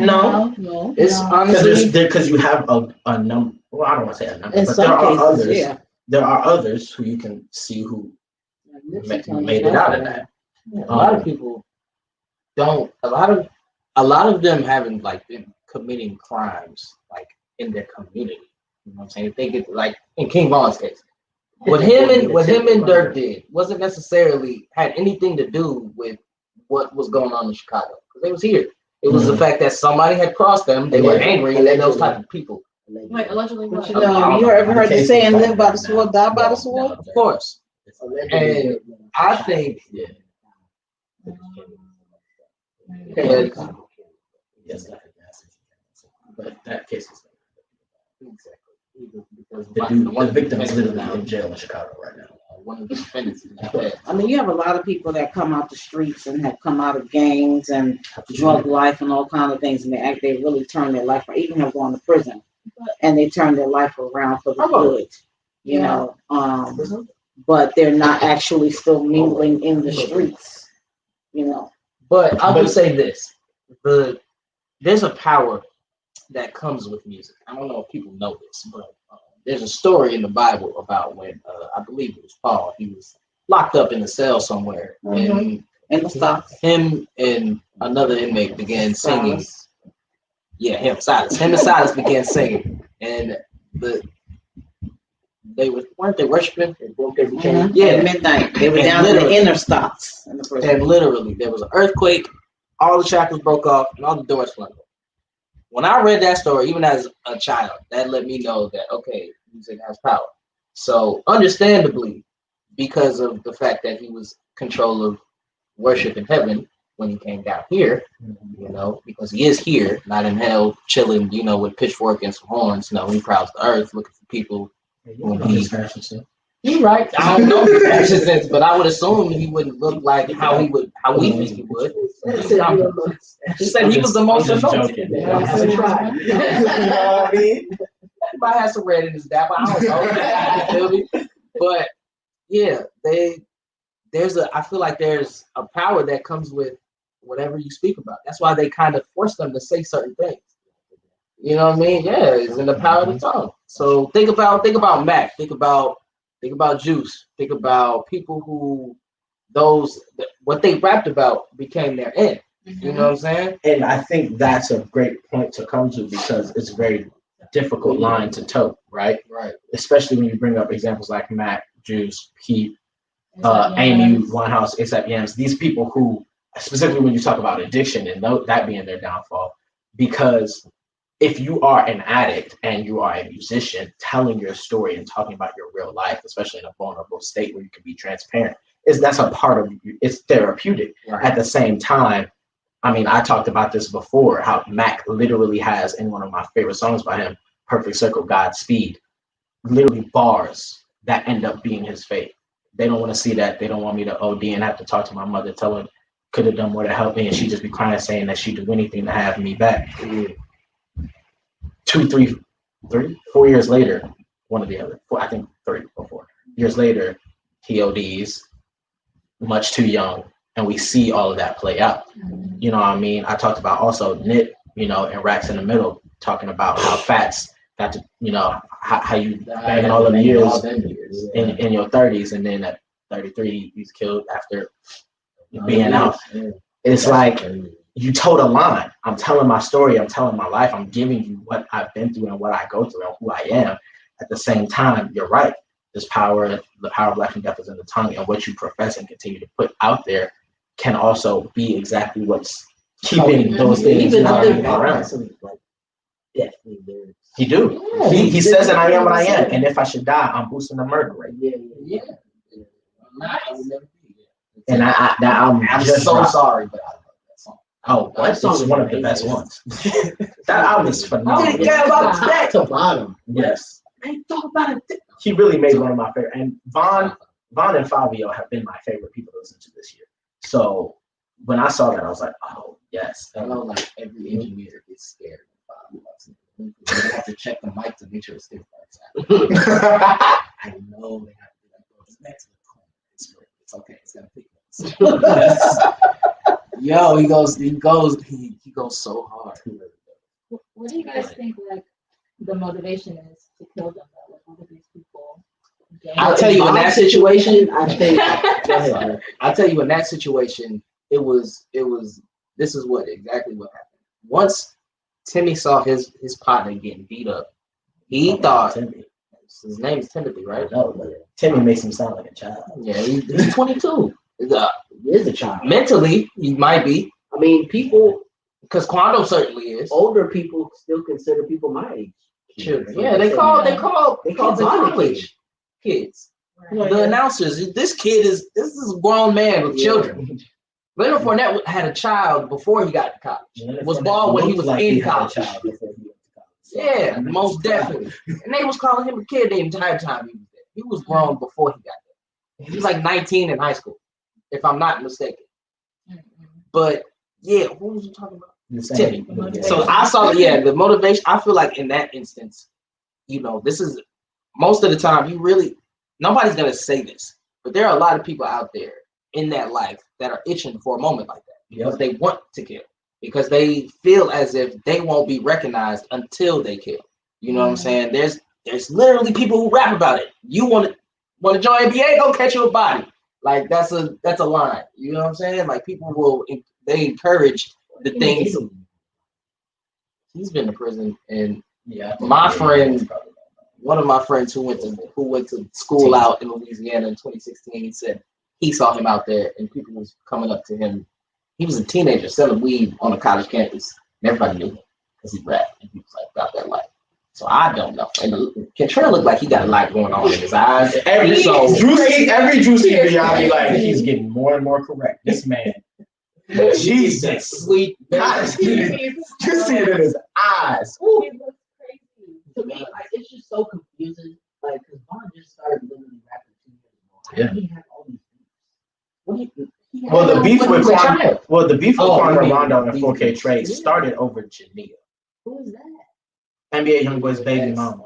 No. It's honestly Because you have a number. Well, I don't want to say a number, In but some there are cases, others. yeah. There are others who you can see who made it out of that. a lot of people don't. A lot of them haven't been committing crimes in their community. You know what I'm saying? They get in King Von's case. What him and Dirk did wasn't necessarily had anything to do with what was going on in Chicago, because they was here. It was the fact that somebody had crossed them. They were angry, and those type of people. Wait, allegedly what? You ever heard the saying, live by the sword, die by the sword? Of course. And I think Yes, but that case is because the victim is literally in jail in Chicago right now. one of the defendants is dead. I mean, you have a lot of people that come out the streets and have come out of gangs and drug life and all kinds of things, and they really turn their life, or even have gone to prison, and they turn their life around for the good, you know. But they're not actually still mingling in the streets, you know. But I will say this: there's a power that comes with music. I don't know if people know this, but there's a story in the Bible about when I believe it was Paul. He was locked up in a cell somewhere, and In the stocks. him and another inmate began singing. Yeah, Silas. Him and Silas began singing, and weren't they worshiping? Yeah, at midnight. They were And down in the literally- inner stocks in the prison. And literally, there was an earthquake, all the shackles broke off, and all the doors flung open. When I read that story, even as a child, that let me know that, okay, music has power. So understandably, because of the fact that he was control of worship in heaven when he came down here, because he is here, not in hell, chilling, with pitchfork and some horns. No, he prowls the earth looking for people. You're right. I don't know the fashion sense, but I would assume he wouldn't look like how we think he would. He said he was the most I'm just anointed. joking. Yeah, I'm I just tried. joking. You know what I mean? He might have some red in his dap. I don't know. You feel me? But yeah, I feel like there's a power that comes with whatever you speak about. That's why they kind of force them to say certain things. You know what I mean? Yeah, it's in the power of the tongue. So think about Mac. Think about Juice. Think about people who what they rapped about became their end. You know what I'm saying? And I think that's a great point to come to because it's a very difficult line to toe, right? Right. Especially when you bring up examples like Mac, Juice, Pete, Amy Winehouse, A$AP Yams, these people who, specifically when you talk about addiction and that being their downfall, because if you are an addict and you are a musician, telling your story and talking about your real life, especially in a vulnerable state where you can be transparent, that's a part of you. It's therapeutic. Right. At the same time, I mean, I talked about this before, how Mac literally has in one of my favorite songs by him, Perfect Circle, Godspeed, literally bars that end up being his fate. They don't want to see that. They don't want me to OD and have to talk to my mother, tell her could have done more to help me, and she'd just be crying, saying that she'd do anything to have me back. 4 years later, one or the other, I think 3 or 4 years later, he ODs, much too young, and we see all of that play out. You know what I mean? I talked about also Nip, and Racks in the Middle, talking about how Fats got to, how you banging all of the years in your 30s, and then at 33 he's killed after being out. It's like you told a line. I'm telling my story. I'm telling my life. I'm giving you what I've been through and what I go through and who I am. At the same time, you're right. This power, the power of life and death is in the tongue, and what you profess and continue to put out there can also be exactly what's keeping those things Even other around. definitely there. He do. Yeah, He says that I am what I am, and if I should die, I'm boosting the murder rate. Yeah. And I'm just so dropped. sorry, but I love that song. Oh, That that's song is one of the amazing. best ones. That album is phenomenal. Back to bottom. Yes, I thought about it. he really made one of my favorite. And Vaughn and Fabio have been my favorite people to listen to this year. So when I saw that, I was like, oh yes. I know, like every engineer gets scared. You have to check the mic to make sure it's still I know they have to be like, oh, it's next to the corner. It's okay. It's gonna pick up. Yo, he goes so hard. What do you guys think like the motivation is to kill them? Like, what do these people gain? I'll tell you in that situation. I think. Go ahead. I'll tell you in that situation. It was. This is exactly what happened. Once Timmy saw his partner getting beat up, he thought Timmy. his name is Timothy, right? No, but Timmy makes him sound like a child. Yeah, he's 22. He is a child. Mentally, he might be, I mean, people, because Quando certainly is. older people still consider people my age Children. Yeah, they call kids in Bonnie college kids. Right. The announcers. This is a grown man with children. Leonard Fournette had a child before he got to college. Was bald when he was in college. Yeah, most definitely. And they was calling him a kid the entire time he was there. He was grown before he got there. He was like 19 in high school, if I'm not mistaken. But yeah, what was you talking about? Timmy. So I saw, the motivation. I feel like in that instance, this is most of the time. Nobody's gonna say this, but there are a lot of people out there in that life that are itching for a moment like that because they want to kill, because they feel as if they won't be recognized until they kill. You know what I'm saying? There's literally people who rap about it. You want to join NBA? Go catch you a body. Like that's a line. You know what I'm saying? Like people they encourage the things. He's been to prison, and my friend, one of my friends who went to school out in Louisiana in 2016, he said he saw him out there, and people was coming up to him. He was a teenager selling weed on a college campus, and everybody knew him because he rapped, and he was like about that life. So I don't know. And Kentrell looked like he got a lot going on in his eyes. Every Drewski video, I'll be like, he's getting more and more correct. This man. Jesus, sweet. You see it in his eyes. It looks crazy. To me, like, it's just so confusing. Like, because Vaughn just started literally rapping Yeah. He had all these beefs. What do you? he Well, had the beef When with he was a Quan, child. well, the beef with Oh, Quan you mean Rondo and these 4K beefs. Trade Yeah. started over Jania, Who is that? NBA YoungBoy's baby Yes. mama.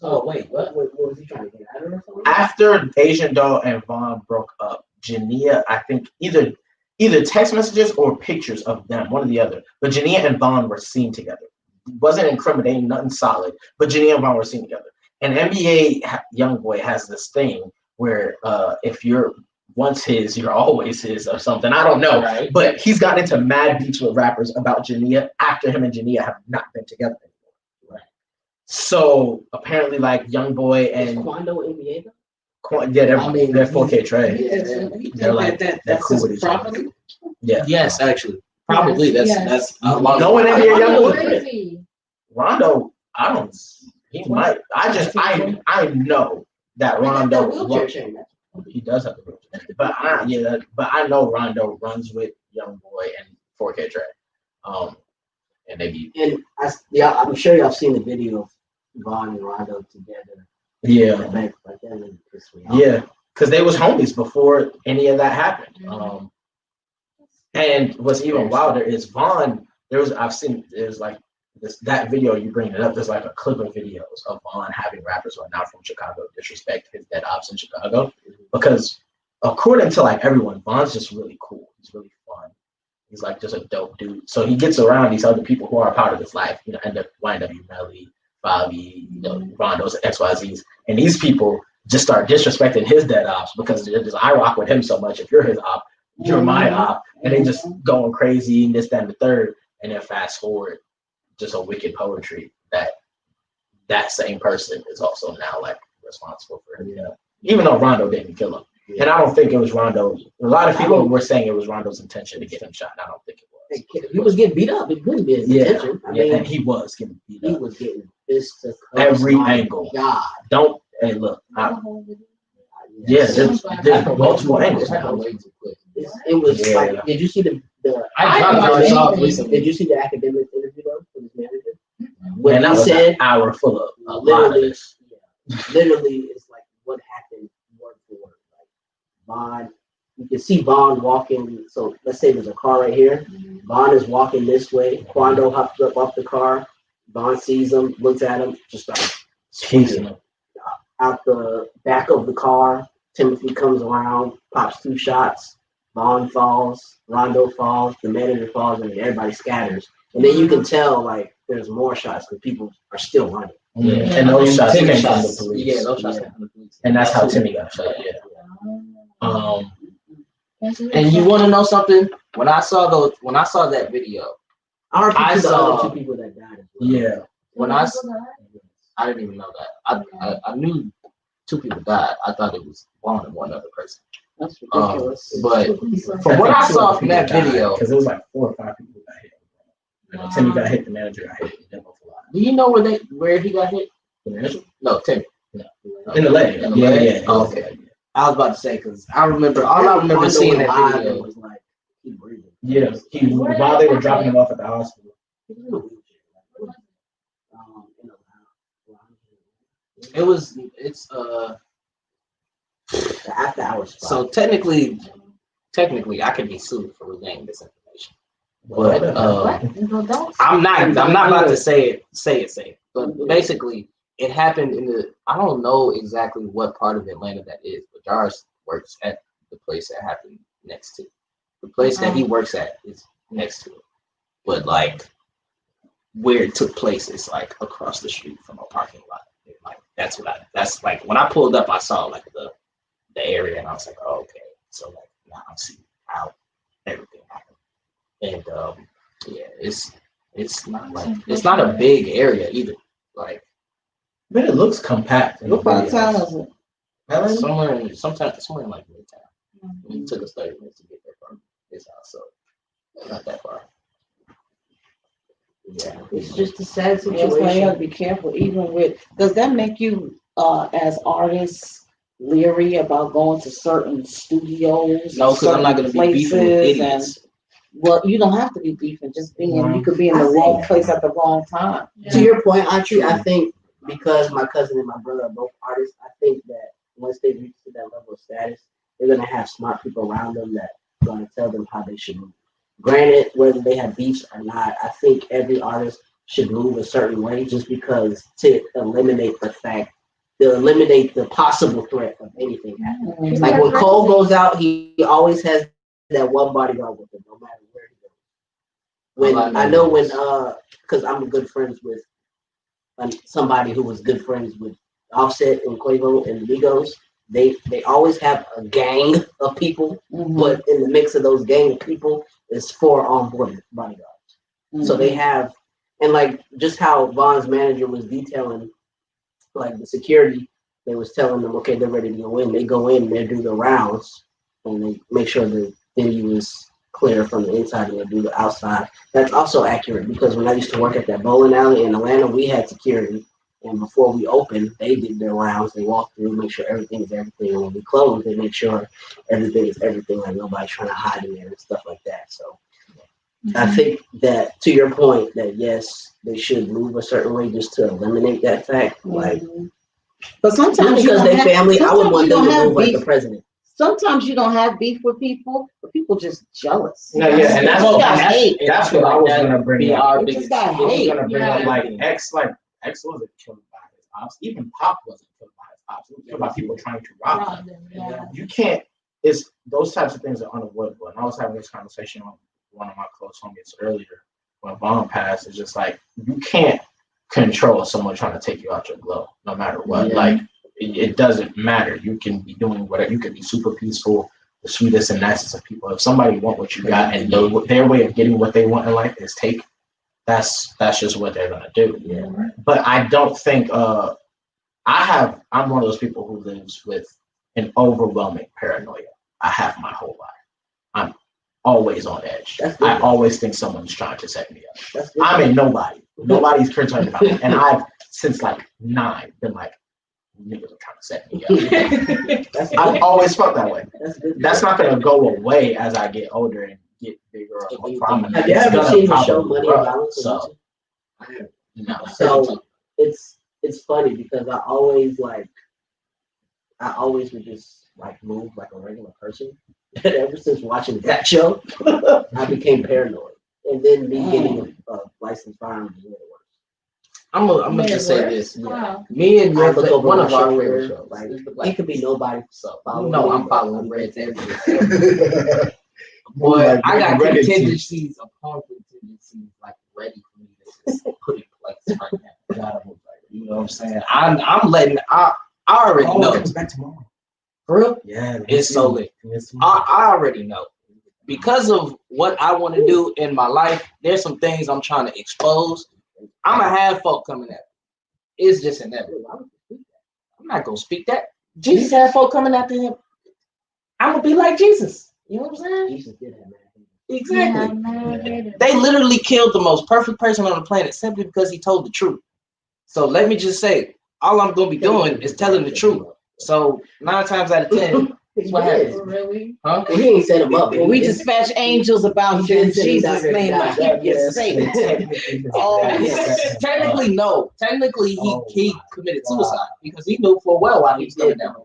Oh, wait, what? What was he trying to get at her or something? After Asian Doll and Vaughn broke up, Jania, I think either text messages or pictures of them, one or the other. But Jania and Vaughn were seen together. Wasn't incriminating, nothing solid. But Jania and Vaughn were seen together. And NBA YoungBoy has this thing where if you're once his, you're always his or something. I don't know. Right. But he's gotten into mad beats with rappers about Jania after him and Jania have not been together anymore. Right. So apparently, like YoungBoy Is and Quando NBA though? they're 4K Trade. Yeah. They're like they're that's cool his with each other. property. Yeah. Yes, actually. Probably Yes. that's a lot. No one NBA YoungBoy. Crazy. Rondo, I don't. He might. I know that Rondo. Wheelchair chain. He does have the wheelchair, but I know Rondo runs with YoungBoy and 4K Trey. And they be I'm sure y'all seen the video of Vaughn and Rondo together. yeah. Like that really pissed me off. Yeah, because they was homies before any of that happened. And what's even wilder is Vaughn. There's like that video you bring it up. There's like a clip of videos of Vaughn having rappers who are not from Chicago disrespect his dead ops in Chicago, because according to like everyone, Vaughn's just really cool. He's really fun. He's like just a dope dude. So he gets around these other people who are a part of his life. You know, YNW Melly, Bobby, Rondo's, XYZs, and these people just start disrespecting his dead ops because they're just, I rock with him so much. If you're his op, you're my op, and they just going crazy and this, that, and the third. And then fast forward, just a wicked poetry that same person is also now like responsible for him. Yeah. Even though Rondo didn't kill him. Yeah. And I don't think it was Rondo. A lot of people were saying it was Rondo's intention to get him shot. And I don't think it was. He was getting beat up. It couldn't be his intention. I mean, and he was getting beat up. He was getting fist to every angle. God. Don't, hey, look. There's multiple angles. It was like, did you see the did you see the academic interview though with his manager? When he said an hour full of literally, literally it's like what happened word for word. Like Vaughn, you can see Vaughn walking. So let's say there's a car right here. Vaughn is walking this way. Quando hops up off the car. Vaughn sees him, looks at him, just starts chasing him. Out the back of the car, Timothy comes around, pops 2 shots. Vaughn falls, Rondo falls, the manager falls, and everybody scatters. And then you can tell like there's more shots because people are still running. Yeah. And those shots came from the police. Yeah, those shots came from the police. And that's how Timmy got shot. Yeah. And you want to know something? When I saw that video, I saw 2 people that died. Yeah. When I didn't even know that. I knew 2 people died. I thought it was one and one other person. That's ridiculous. But from what I saw from that video, because it was like 4 or 5 people got hit. You know, Timmy got hit, the manager got hit, and both a lot. Do you know where he got hit? The manager? No, Timmy. No. In the leg. Yeah. Oh, okay. I was about to say because I remember seeing that video. Was like he breathing. Yeah, while they were dropping him off at the hospital. It's the after hours spot. So technically I could be sued for relaying this information. But I'm not about to say it. But basically it happened I don't know exactly what part of Atlanta that is, but Jarvis works at the place that happened next to. The place that he works at is next to it. But like where it took place is like across the street from a parking lot. Like that's like when I pulled up I saw like the area and I was like, oh, okay. So like now I see how everything happened. And it's not like it's not a big area either. Like but it looks compact. What part of town is it? Somewhere in like Midtown. It took us 30 minutes to get there from his house, so not that far. Yeah, it's just a sad situation. That's why you have to be careful, even with. Does that make you, as artists, leery about going to certain studios? No, because I'm not going to be beefing with idiots. Well, you don't have to be beefing. Just being, you could be in the wrong place at the wrong time. To your point, Audrey, I think because my cousin and my brother are both artists, I think that once they reach to that level of status, they're gonna have smart people around them that are gonna tell them how they should move. Granted, whether they have beefs or not, I think every artist should move a certain way just because to eliminate the possible threat of anything happening. Like when Cole goes out, he always has that one bodyguard with him, no matter where he goes. Because I'm good friends with somebody who was good friends with Offset and Quavo and the Migos. They always have a gang of people, but in the mix of those gang of people is 4 on-board bodyguards. So they have, and like just how Von's manager was detailing, like the security, they was telling them, okay, they're ready to go in. They go in, they do the rounds, and they make sure the venue is clear from the inside and they do the outside. That's also accurate because when I used to work at that bowling alley in Atlanta, we had security. And before we opened, they did their rounds. They walked through, make sure everything is everything. And when we close, they make sure everything is everything, like nobody's trying to hide in there and stuff like that. So I think that, to your point, that yes, they should move a certain way just to eliminate that fact. Like, but sometimes because they family, I would want them to move like the president. Sometimes you don't have beef with people, but people just jealous. No, yeah, and that's what I was gonna bring up. Our They biggest. just got I was hate. gonna bring up like X wasn't killed by his ops. Even Pop wasn't killed by his ops. It was killed by people trying to rob him. Yeah. You can't. It's those types of things are unavoidable. And I was having this conversation with one of my close homies earlier when Vaughn passed. It's just like you can't control someone trying to take you out your glow, no matter what. Yeah. Like it doesn't matter. You can be doing whatever. You can be super peaceful, the sweetest and nicest of people. If somebody want what you got and their way of getting what they want in life is take, that's just what they're gonna do. Yeah. But I don't think I'm one of those people who lives with an overwhelming paranoia. I have my whole life. I'm always on edge. That's good. I always think someone's trying to set me up. That's good. I'm a nobody. Nobody's concerned about me. And I've since like 9 been like, niggas are trying to set me up. I've always felt that way. That's good. That's not gonna go away as I get older and get bigger or more prominent. Have you It's ever gonna seen the show probably Money grow. and Balance? So no. So it's funny because I always would just like move like a regular person. And ever since watching that show, I became paranoid. And then me getting a licensed firearm is way worse. I'm gonna just say this. Wow. Me and I Red, look over one my of our shoulder, favorite shows. like, is the it Black could be nobody. So following no, me, I'm but following I'm Red's dead. everywhere. Boy, Like, I got ready to- contingencies upon contingencies like ready for me to just put in place right now. You know what I'm saying? I already know. It comes back tomorrow. For real? Yeah, It's so lit. I already know. Because of what I want to do in my life, there's some things I'm trying to expose. I'm gonna have folk coming at me. It's just inevitable. I'm not gonna speak that. Jesus had folk coming after him. I'm gonna be like Jesus. You know what I'm saying? Jesus did have that. Exactly. They literally killed the most perfect person on the planet simply because he told the truth. So let me just say, all I'm gonna be doing is telling the truth. So 9 times out of 10, that's what happens. Really? Huh? Well, he ain't set him up. Well, we dispatch angels about you in Jesus' name to keep you safe. Oh, Technically, no. Technically, Oh, he committed suicide because he knew full well why he was coming down.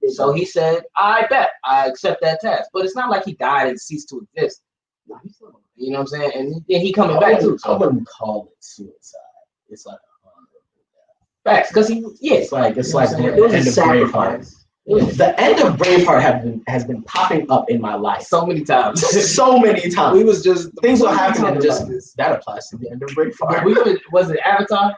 So he said, I bet I accept that task. But it's not like he died and ceased to exist. You know what I'm saying? And then he coming back too. I wouldn't call it suicide. It's like Facts, because he, it's like the It was end a of Braveheart. sacrifice. The end of Braveheart has been popping up in my life so many times. so many times. We was just Things will happen and just just that applies to the end of Braveheart. was it Avatar?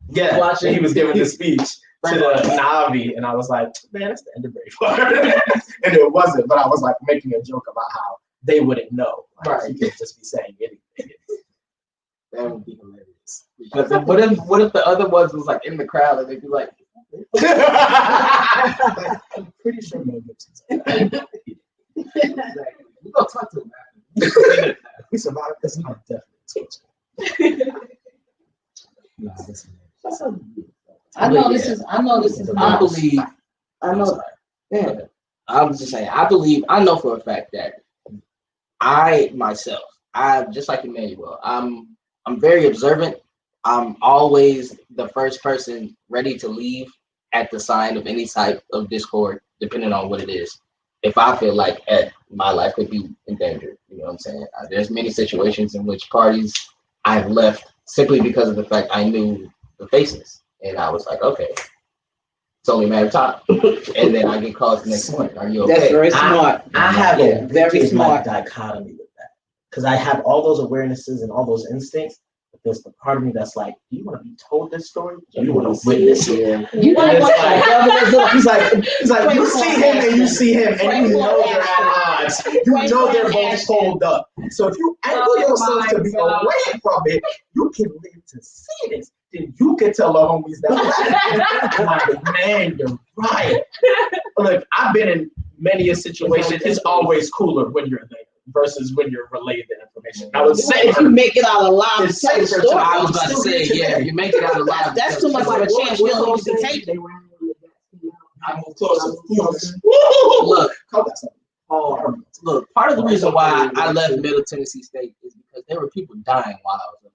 Yeah, watching- he was giving the speech to the Na'vi, and I was like, man, that's the end of Braveheart. And it wasn't, but I was like making a joke about how they wouldn't know. Like, Right. he could just be saying anything. That would be hilarious. Because what if the other ones was like in the crowd and they'd be like, I'm pretty sure Mel Gibson's like that. we gonna talk to him after. We survived this. I'm definitely teaching. Nah, listen, I know this is I not. believe. I know. Yeah. I was just saying, I know for a fact that I myself, just like Emmanuel, I'm very observant. I'm always the first person ready to leave at the sign of any type of discord, depending on what it is. If I feel like my life could be in danger, you know what I'm saying? There's many situations in which parties I've left simply because of the fact I knew the faces, and I was like, okay, it's only a matter of time. And then I get called the next morning. Are you okay? That's very smart. I have Yeah, very very smart. dichotomy with that because I have all those awarenesses and all those instincts. But there's the part of me that's like, do you want to be told this story? Do you want to witness it? You And know it's what? like, he's like, you see him and you see him, and you know they're at odds. You know they're both pulled up. So if you angle yourself to be away from it, you can live to see this. Then you can tell the homies that, like, man, you're right. Look, I've been in many a situation. It's always cooler when you're there versus when you're relaying the information. I would say If you make it out alive, It's tell the safer story. to- I was about to say, yeah, you make it out alive. That's too much of a chance. We don't need to take it. I move closer. Look, Oh, look, part of the reason why I left Middle Tennessee State is because there were people dying while I was up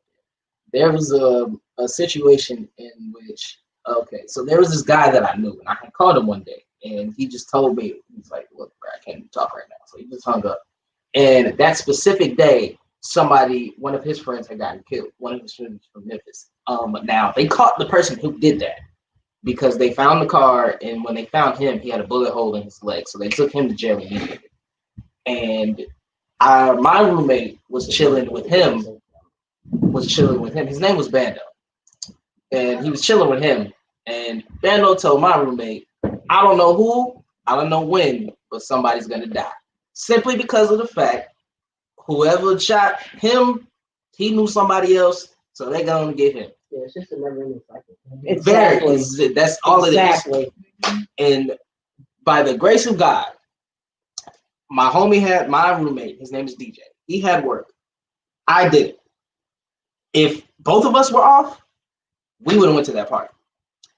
there. There was a situation in which, okay, so there was this guy that I knew, and I had called him one day, and he just told me, he's like, look, bro, I can't talk right now. So he just hung up. And that specific day, one of his friends had gotten killed, one of his friends from Memphis. Now, they caught the person who did that because they found the car, and when they found him, he had a bullet hole in his leg. So they took him to jail immediately. And my roommate was chilling with him. His name was Bando. And he was chilling with him. And Bando told my roommate, I don't know who, I don't know when, but somebody's going to die. Simply because of the fact whoever shot him, he knew somebody else, so they're going to get him. Yeah, it's just a never-ending cycle. Exactly. That's all it is. Exactly. And by the grace of God, my roommate, his name is DJ. He had work. I didn't. If both of us were off, we would have went to that party.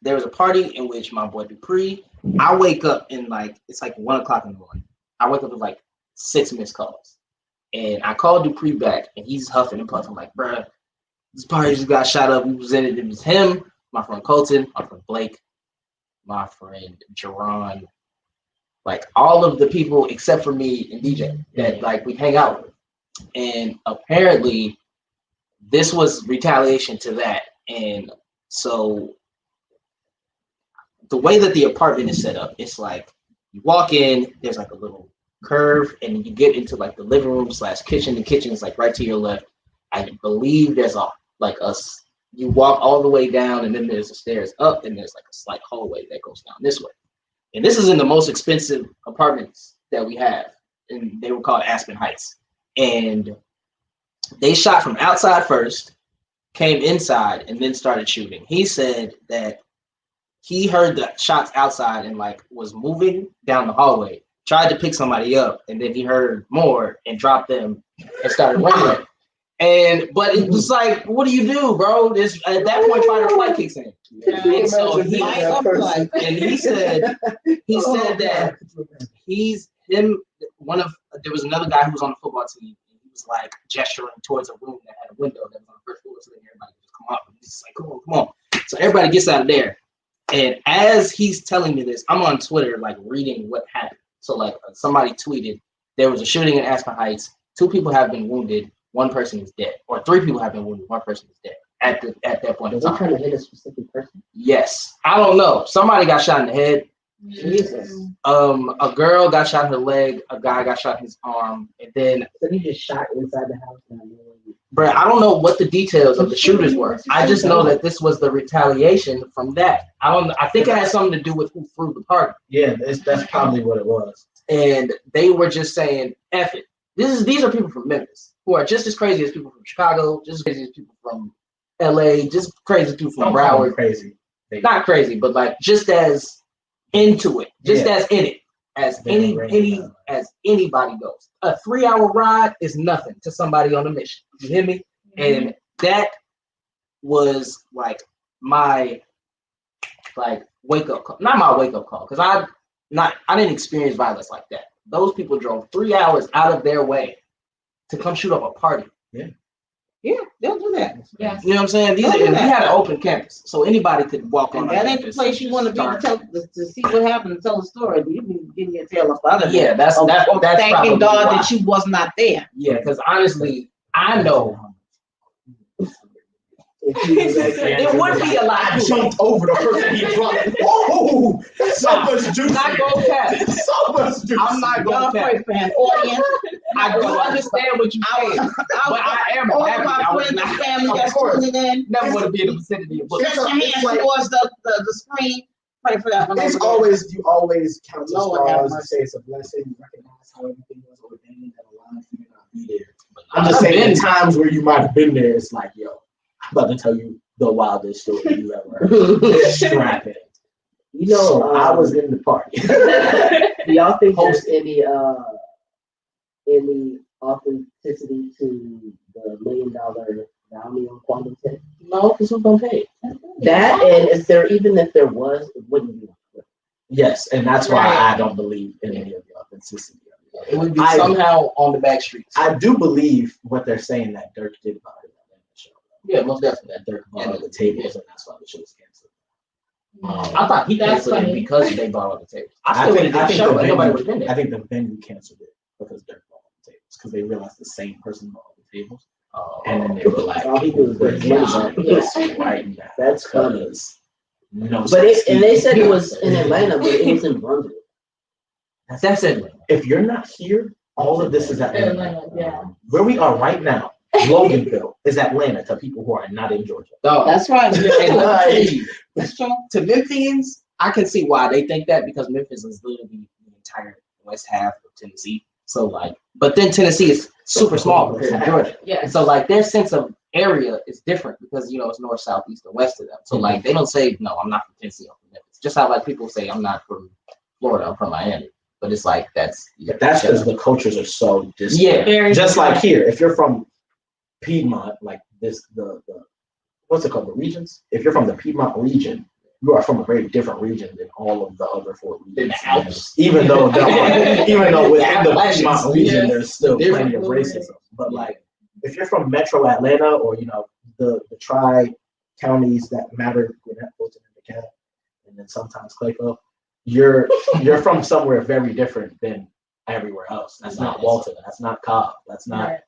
There was a party in which my boy Dupree, I wake up in it's like 1 o'clock in the morning. I wake up with like 6 missed calls. And I called Dupree back, and he's huffing and puffing like, bruh, this party just got shot up. We was in it. It was him, my friend Colton, my friend Blake, my friend Jerron, like all of the people except for me and DJ that like we hang out with. And apparently this was retaliation to that. And so the way that the apartment is set up, it's like you walk in, there's like a little curve, and you get into like the living room / kitchen. The kitchen is like right to your left. I believe there's you walk all the way down, and then there's the stairs up, and there's like a slight hallway that goes down this way. And this is in the most expensive apartments that we have, and they were called Aspen Heights. And they shot from outside first, came inside, and then started shooting. He said that he heard the shots outside and like was moving down the hallway, tried to pick somebody up, and then he heard more and dropped them and started running. But it was like, what do you do, bro? At that point, fight or flight kicks in. And so he said that there was another guy who was on the football team, and he was like gesturing towards a room that had a window that was on the first floor, so then everybody just come up. And he's like, come on. So everybody gets out of there. And as he's telling me this, I'm on Twitter, like reading what happened. So like somebody tweeted, there was a shooting in Aspen Heights. 2 people have been wounded. 1 person is dead. Or 3 people have been wounded. 1 person is dead at that point in Was he time. trying to hit a specific person? Yes. I don't know. Somebody got shot in the head. Jesus. A girl got shot in her leg. A guy got shot in his arm. And then, So he just shot inside the house. bro, I don't know what the details of the shooters were. I just know that this was the retaliation from that. I think it had something to do with who threw the party. yeah, that's probably what it was. And they were just saying, F it. These are people from Memphis who are just as crazy as people from Chicago, just as crazy as people from LA, just crazy as people from Broward. Crazy. Not crazy, but like just as into it, just as in it as as anybody goes. A 3-hour ride is nothing to somebody on a mission. You hear me? And that was like my wake up call. Not my wake up call, because I didn't experience violence like that. Those people drove 3 hours out of their way to come shoot up a party. Yeah. Yeah, they'll do that. Yes. You know what I'm saying? These Don't are, do and we that. had an open campus, so anybody could walk on. And our that ain't the campus place and you want to be to start- tell to see what happened and tell a story. You be getting your tail up out of Yeah, that's Or that's thanking probably God why. that you was not there. Yeah, because honestly, I know If you was at there would be a lot. I jumped over the person he dropped. Whoa, that's so Nah, much juice. I'm not gonna cap. That's so much juice. I'm not Y'all gonna cap. pray for an audience. I do understand what you're saying, but I am all happy. of I our was friends and not, family of that's course, tuning in. never want to be in the vicinity of books. Stretch your hands towards the screen. Pray for that one. It's over there. always, you always count the Lord have stars and mercy. say it's a blessing. You recognize how everything was ordained and allowed for you to not be there. I'm just saying, the times where you might have been there, it's like, yo, I'm about to tell you the wildest story you ever heard. Strap in. You know, So I was in the party. do y'all think there's any authenticity to the $1 million bounty on Quantum Tech? No, because who's gonna pay? That, and if there was, it wouldn't be on Twitter. Yes, and that's why Right. I don't believe in any of the authenticity of it. It would be I- somehow on the back streets. I do believe what they're saying that Dirk did about it on the show. Yeah, most definitely. That Dirk borrowed the tables, and that's why the show was canceled. I thought he That's canceled it funny. because they borrowed the tapes. I still think, would've I did think the show, the and nobody would have venue, been I there. think the venue canceled it because Dirk borrowed the tables because they realized the same person borrowed the tables, and then they were like, All he did was break "We're money doing back." this right now." That's funny. because no, But they said it was in Atlanta, but it was in Brunswick. That's it. if you're not here, all of this is Atlanta. Atlanta, yeah. Where we are right now, Loganville is Atlanta to people who are not in Georgia. Dog. That's right. Hey, let me tell you, That's true. to Memphians, I can see why they think that because Memphis is literally the entire west half of Tennessee. So like, but then Tennessee is super small compared to Georgia. And Yes. so like their sense of area is different because you know it's north, south, east, and west of them. So like they don't say no, I'm not from Tennessee, I'm from Memphis. Just how like people say I'm not from Florida, I'm from Miami. But it's like that's But that's because the cultures are so distant. yeah. Very Just like here, if you're from Piedmont, like this, the what's it called, the regions? If you're from the Piedmont region, you are from a very different region than all of the other four In regions. the Alps. Even though within the Appalachians, Piedmont region, yes. there's still Different. plenty of racism. But like, if you're from Metro Atlanta or the tri-counties that matter, Gwinnett, Fulton, and DeKalb, and then sometimes Clayco, you're from somewhere very different than everywhere else. That's not Walton. That's not Cobb. That's not Right.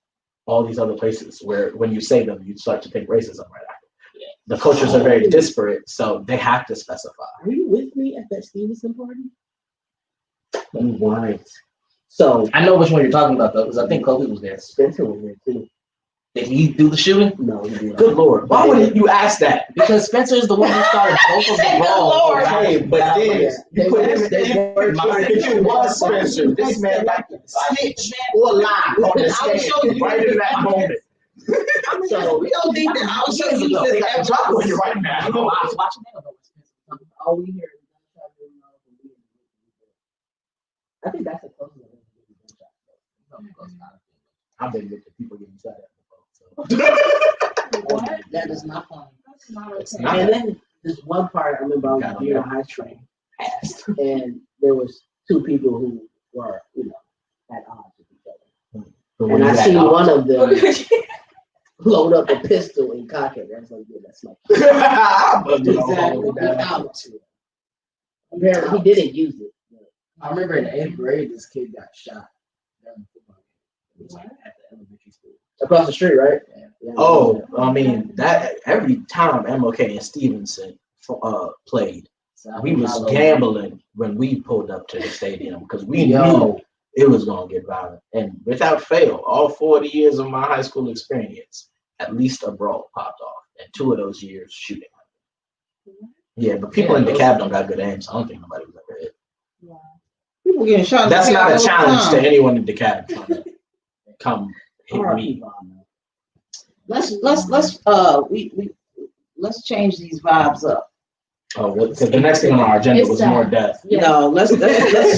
all these other places where when you say them, you start to think racism right after. Yeah. The cultures are very disparate, so they have to specify. Were you with me at that Stevenson party? You weren't. So I know which one you're talking about though, because I think Kobe was there. Spencer was there too. Did he do the shooting? No, he did not. Good Lord, why would you ask that? Because Spencer is the one who started both of the Good balls. Lord. Okay, but then you put him They were trying to if it was Spencer, this man like to snitch or lie on the stand right in that moment. So We don't need that. I'll show you They this. got the drop on you right I now. know, I was watching that. all we hear is I think that's a close one. I've been with the people getting shot at before. What? That is not funny. That's not It's okay. not. And then this one part, I remember I was near a high train, and there was two people who were, at odds with each other. So And when I you seen got- one of them load up a pistol and cock it. I was like, yeah, that's my I believe it all exactly. the way down. Out. Apparently, he didn't use it. I remember in the 8th grade, this kid got shot during the football game. It was like at the elementary school. Across the street, right? Yeah. Yeah. Oh, I mean that every time MLK and Stevenson played, So we was gambling when we pulled up to the stadium because we Yo. knew it was gonna get violent. And without fail, all 40 years of my high school experience, at least a brawl popped off, and 2 of those years shooting. Yeah, but people in DeKalb don't got good aim, so I don't think nobody was ever hit. People getting shot. in That's the not head a all the challenge time. to anyone in DeKalb trying to come hit me. Let's change these vibes up. Oh, because the next thing on our agenda It's was sad. more death. Yeah. No, let's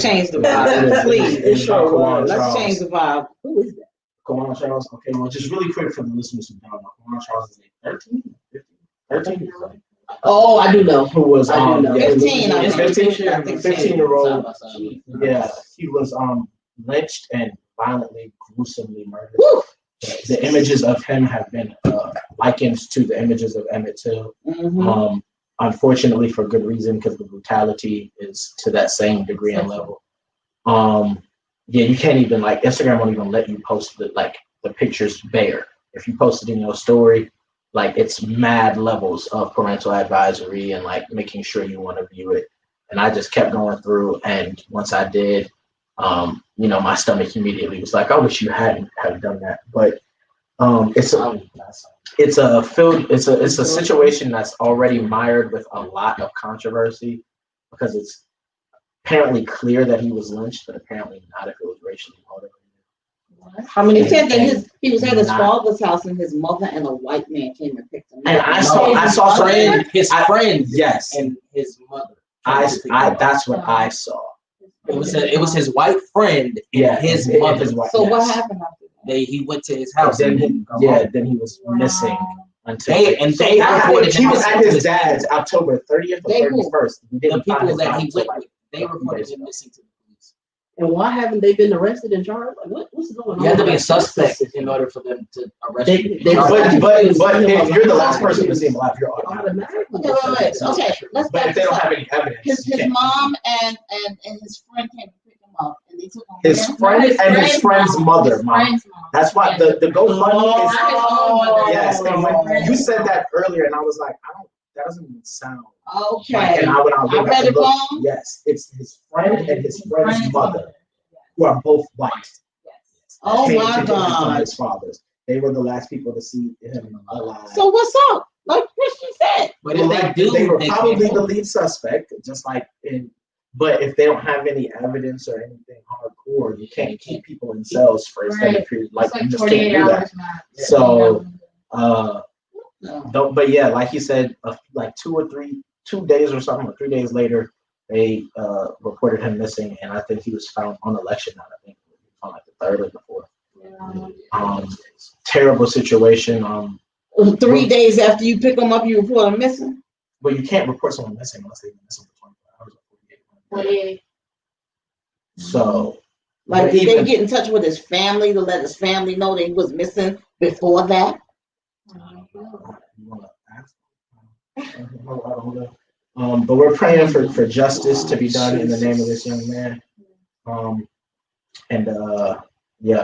change the vibe, please. It's about Kawan Let's Charles. change the vibe. Who is that? Kawan Charles. Okay, well, just really quick for the listeners who don't know, Kawan Charles is a 13, 15, 13. Oh, I do know. Who was I do know. 15, I think. 15-year-old. Side by side. Yeah, he was lynched and violently, gruesomely murdered. Woo! the images of him have been likened to the images of Emmett Till. Mhm. Unfortunately, for good reason, because the brutality is to that same degree and level. Yeah, you can't even like Instagram won't even let you post the pictures bare. If you post it in your story, like it's mad levels of parental advisory and like making sure you want to view it. And I just kept going through, and once I did, my stomach immediately was like, I wish you hadn't have done that. But it's a situation that's already mired with a lot of controversy because it's apparently clear that he was lynched, but apparently not if it was racially motivated. How many said that he was at his father's house and his mother and a white man came and picked him up. And I saw his friend, yes, and his mother. That's what I saw. It was his white friend and his mother. So what happened after that? He went to his house. Then he was missing until he was at his dad's October 30th or 31st. The people that he went with, they reported him missing to the police. And why haven't they been arrested and charged? Like, what's going on? You have to be a suspect in order for them to arrest you. But if you're the last person to see him alive, you're automatically. Okay, let's But if they don't have any evidence, his mom and his friend came to pick him up, and they took him. his friend and his friend's mother, mom. That's why the GoFundMe is. Yes, you said that earlier, and I was like, that doesn't even sound. Okay. Like, and I read it wrong. Yes, it's his friend and his friend's mother, who are both white. Oh Came my to get him from God. his fathers. They were the last people to see him alive. So what's up? Like Christian said. But if they do, they were they probably can't. the lead suspect, just like in. But if they don't have any evidence or anything hardcore, you can't keep people in cells for extended period. Like you just can't do that. So, but yeah, like he said, like 2 days or something, or 3 days later, they reported him missing, and I think he was found on election night. I think he was on like the 3rd or the 4th. Terrible situation. 3 days after you pick them up, you report them missing. But you can't report someone missing unless they've been missing for 24 hours or 48 hours. So, like, did they get in touch with his family to let his family know that he was missing before that? But we're praying for justice to be done in the name of this young man.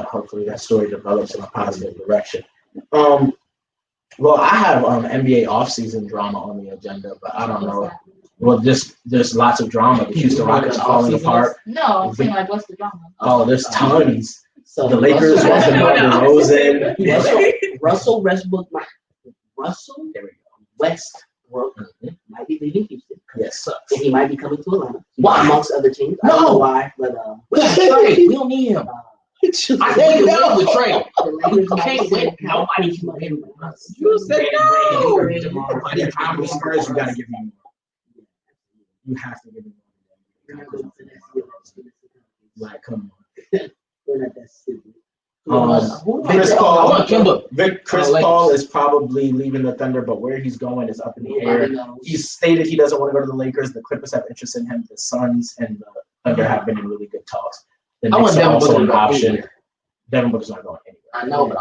Hopefully that story develops in a positive direction. Well, I have NBA offseason drama on the agenda, but I don't know. Well, there's lots of drama. The Houston Rockets falling apart. No, I'm saying like what's the drama? Oh, there's tons. So The Lakers want DeMar DeRozan. Russell Westbrook, Westbrook might be leaving Houston. Yes. And he might be coming to Atlanta. Why? Amongst other teams. I don't know why, but We don't need him. I think we with Trey. the Lakers might Can't say, win. Nobody can win with us. You said no. But if I'm the Spurs, you gotta give me more. You have to give me more. Like, come on. They're not that stupid. Chris I Paul. want Kimba. Chris Paul is probably leaving the Thunder, but where he's going is up in the air. He's stated he doesn't want to go to the Lakers. The Clippers have interest in him. The Suns and the Thunder have been in really good talks. The I want Knicks are Devin also Booker an to go option. anywhere. Devin Booker's not going anywhere. I know, but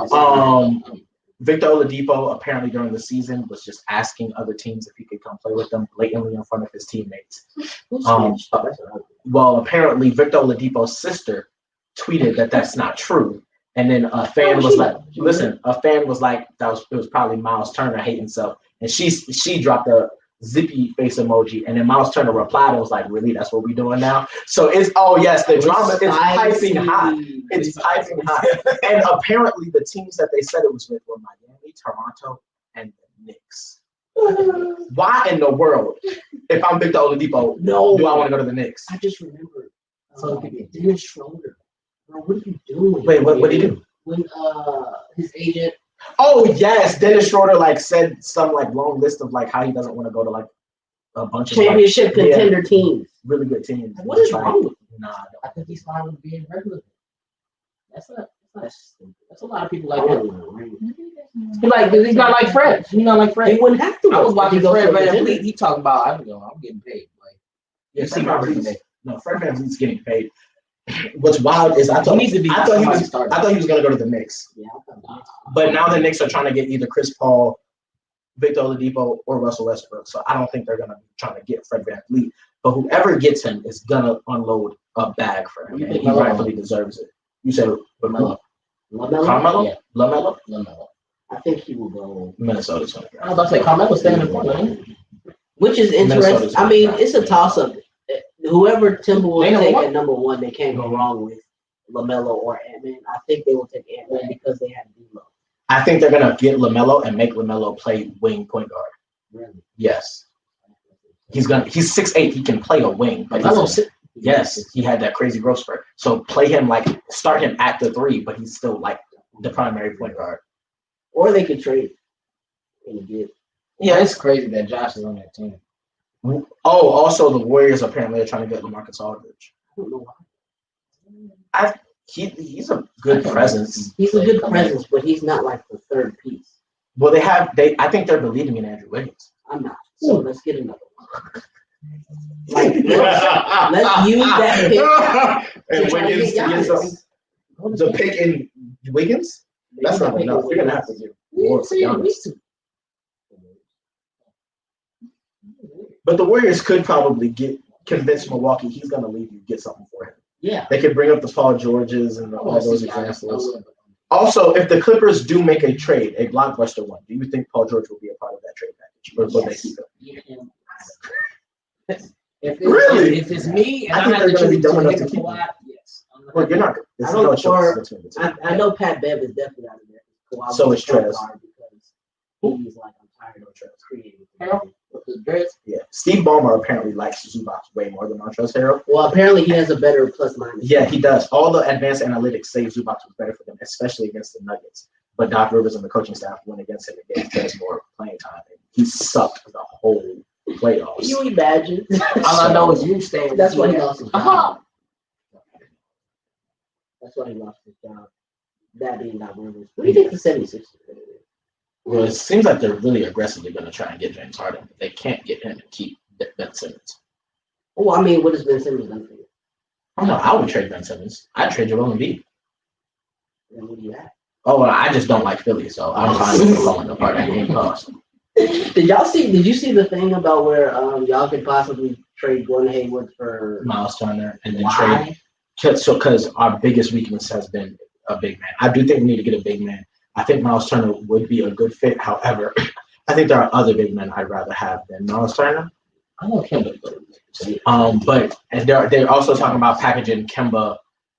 Victor Oladipo apparently during the season was just asking other teams if he could come play with them blatantly in front of his teammates. Well, apparently Victor Oladipo's sister tweeted that that's not true. And then a fan was like, listen, it was probably Miles Turner hating himself. And she dropped a zippy face emoji. And then Miles Turner replied and was like, really, that's what we're doing now? So the drama is piping hot. It's piping hot. And apparently the teams that they said it was with were Miami, Toronto, and the Knicks. Why in the world, if I'm Victor Oladipo, do I want to go to the Knicks? I just remembered. Dennis Schroeder. Bro, what are you doing? Wait, what did he do? When his agent. Oh yes, Dennis Schroeder said some long list of how he doesn't want to go to a bunch of Championship contender teams. really good teams. What is wrong with him? Nah, I think he's fine with being regular. That's a lot of people like that. He's not like Fred. He's not like Fred. They wouldn't have to. I was watching He goes Fred to a VanVleet. contender. He talking about I'm getting paid. Yeah, You see my resume. No, Fred VanVleet's getting paid. What's wild is I He thought needs to be I thought he somebody was starter. I thought he was gonna go to the Knicks, Yeah, I thought that. but now the Knicks are trying to get either Chris Paul, Victor Oladipo, or Russell Westbrook. So I don't think they're gonna be trying to get Fred VanVleet. But whoever gets him is gonna unload a bag for him, You and think he Melo? rightfully deserves it. You said LaMelo. LaMelo? Carmelo, Yeah. LaMelo, LaMelo. I think he will go. Minnesota's gonna get I was about to say Carmelo's staying in Portland. Which is Minnesota's interesting. I mean, it's a toss up. Whoever They Timberwolves number take one. at number one, they can't go wrong with LaMelo or Ant-Man. I think they will take Ant-Man because they have D'Lo. I think they're gonna get LaMelo and make LaMelo play wing point guard. Really. Yes, he's 6'8". He can play a wing, but LaMelo's yes, he had that crazy growth spurt. So play him start him at the 3, but he's still like the primary point guard. Or they could trade and get. Yeah, it's crazy that Josh is on that team. Oh, also the Warriors apparently are trying to get LaMarcus Aldridge. I don't know why. He's a good presence. He's a good presence, but he's not like the third piece. Well, I think they're believing in Andrew Wiggins. I'm not. So let's get another one. Like, let's use that pick. And to try to Wiggins get to get Giannis. the pick in Wiggins. That's not enough. You're gonna have to give more for Giannis. But the Warriors could probably convince Milwaukee he's gonna leave you, get something for him. Yeah. They could bring up the Paul Georges and all those See Giannis, examples. Also, if the Clippers do make a trade, a blockbuster one, do you think Paul George will be a part of that trade package, or will they keep him? Really? If it's me and I I, think have to they're gonna be choose dumb enough between to him keep and him. Kawhi, yes. Well, you're not. There's I don't no for- choice between the two. I know Pat Bev is definitely out of there. Kawhi So was is the point Trez. guard because he's like, I'm tired of creating. Harold? With his dreads? Yeah, Steve Ballmer apparently likes Zubac way more than Montrezl Harrell. Well, apparently he has a better plus minus. Yeah, he does. All the advanced analytics say Zubac was better for them, especially against the Nuggets. But Doc Rivers and the coaching staff went against him and gave Trez more playing time. And he sucked the whole playoffs. Can you imagine? All I know is you staying. That's why he lost his job. Uh-huh. That's why he lost his job. That being Doc Rivers. What do you think the 76ers are going to do? Well, it seems like they're really aggressively going to try and get James Harden. They can't get him and keep Ben Simmons. Well, I mean, what has Ben Simmons done for you? I don't know. I would trade Ben Simmons. I'd trade Joel Embiid. And what do you have? Oh, well, I just don't like Philly, so I'm fine with falling apart at any cost. Did you see the thing about where y'all could possibly trade Gordon Hayward for Miles Turner and then why? trade. So, because our biggest weakness has been a big man. I do think we need to get a big man. I think Miles Turner would be a good fit. However, I think there are other big men I'd rather have than Miles Turner. I want Kemba. But and they're also talking about packaging Kemba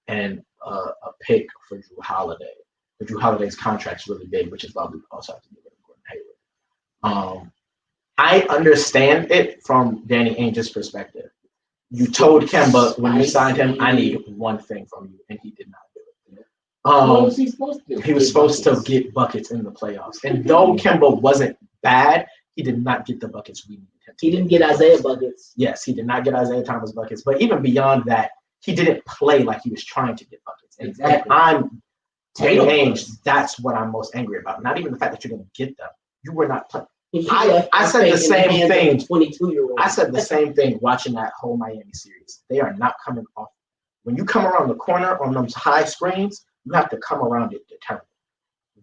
and a pick for Drew Holiday. But Drew Holiday's contract's really big, which is why we also have to get rid of Gordon Hayward. I understand it from Danny Ainge's perspective. You told Kemba when you signed him, I need one thing from you, and he did not do it. What was he supposed to do? He was supposed to get buckets in the playoffs. And though Kemba wasn't bad, he did not get the buckets we needed him to He didn't get Isaiah buckets. Yes, he did not get Isaiah Thomas buckets. But even beyond that, he didn't play like he was trying to get buckets. And Exactly. I'm Danny Tatum Ainge, was. that's what I'm most angry about. Not even the fact that you're going to get them. You were not playing. He I left said the faith in same hands of thing. a 22-year-old. I said the same thing watching that whole Miami series. They are not coming off. When you come around the corner on those high screens, you have to come around it determined.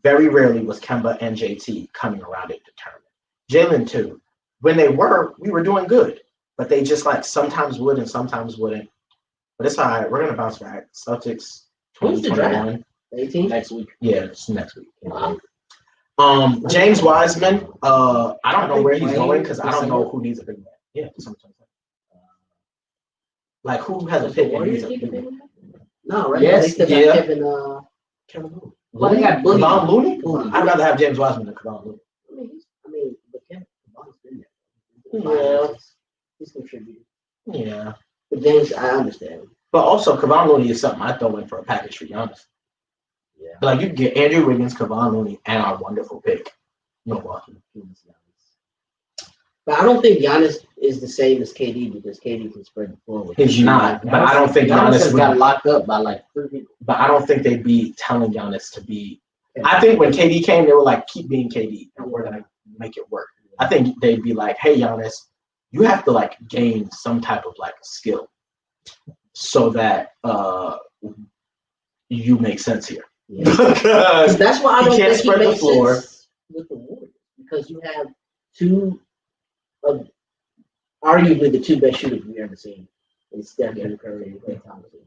Very rarely was Kemba and JT coming around it determined. Jalen too. When they were, we were doing good. But they just like sometimes would and sometimes wouldn't. But it's all right. We're going to bounce back. Celtics Who's the draft? 2021. 18? Next week. Yeah, it's next week. James Wiseman, I don't know where he's going because I don't know who needs a big man. Yeah, like who has a pick and needs a big man? No, right? Yes, They still got yeah. Kevin Looney. Well, they got Looney. Kevon Looney? Looney. I'd rather have James Wiseman than Kevon Looney. but Kevin Bond's been there. Yeah. He's contributed. Yeah. But James, I understand. But also, Kevon Looney is something I throw in for a package for Giannis. Yeah. Like, you can get Andrew Wiggins, Kevon Looney, and our wonderful pick, Milwaukee. But I don't think Giannis is the same as KD because KD can spread the floor. With He's not, but I don't think Giannis Giannis has got would. locked up by like 3 people. But I don't think they'd be telling Giannis to be. I think when KD came, they were like, keep being KD, and we're going to make it work. I think they'd be like, hey, Giannis, you have to like gain some type of like skill. so that you make sense here. Yeah. Because That's why I You don't can't think he spread the makes floor. sense with the Warriors, because you have two of arguably the two best shooters we've ever seen in Stephen Curry and Klay Thompson.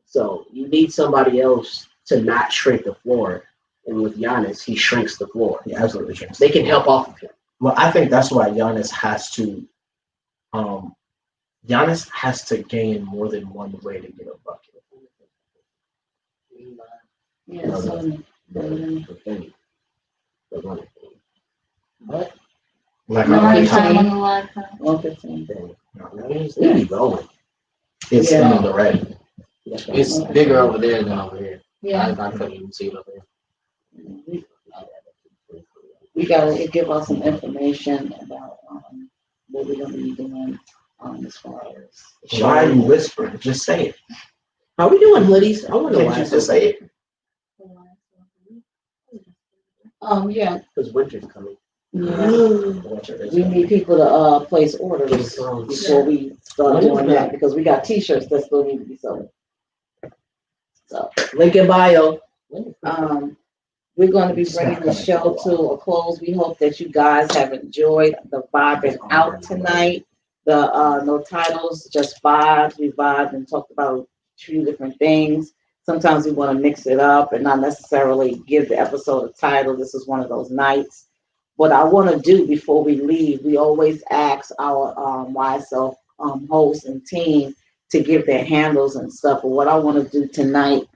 So you need somebody else to not shrink the floor. And with Giannis, he shrinks the floor. he absolutely shrinks. They can help off of him. Well, I think that's why Giannis has to gain more than one way to get a bucket. Yeah, so, What? Like No, how he's time on the live. 115. We be rolling. it's Yeah. in the red. It's bigger over there than over here. Yeah. I couldn't even see it over here. We gotta give us some information about what we're gonna be doing as far as. Why are you whispering? Just say it. Are we doing hoodies? I wonder Can't why. you just say it? Yeah, Because winter's coming. we need people to place orders before we start doing that, because we got t-shirts that still need to be sold. So, Link in bio. we're gonna be bringing the show to a close. We hope that you guys have enjoyed the vibing out tonight. The no titles, just vibes. We vibed and talked about a few different things. Sometimes we want to mix it up and not necessarily give the episode a title. This is one of those nights. What I want to do before we leave, we always ask our YSL hosts and team to give their handles and stuff. But what I want to do tonight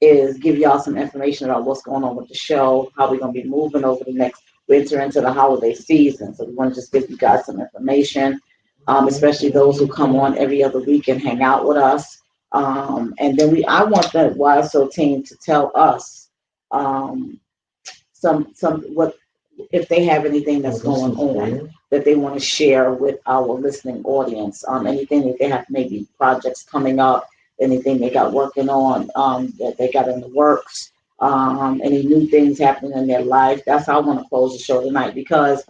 is give y'all some information about what's going on with the show, how we're going to be moving over the next winter into the holiday season. So we want to just give you guys some information, especially those who come on every other week and hang out with us. And then I want the YSL team to tell us what if they have anything that's going on that they want to share with our listening audience. Anything that they have, maybe projects coming up, anything they got working on that they got in the works, any new things happening in their life. That's how I want to close the show tonight, because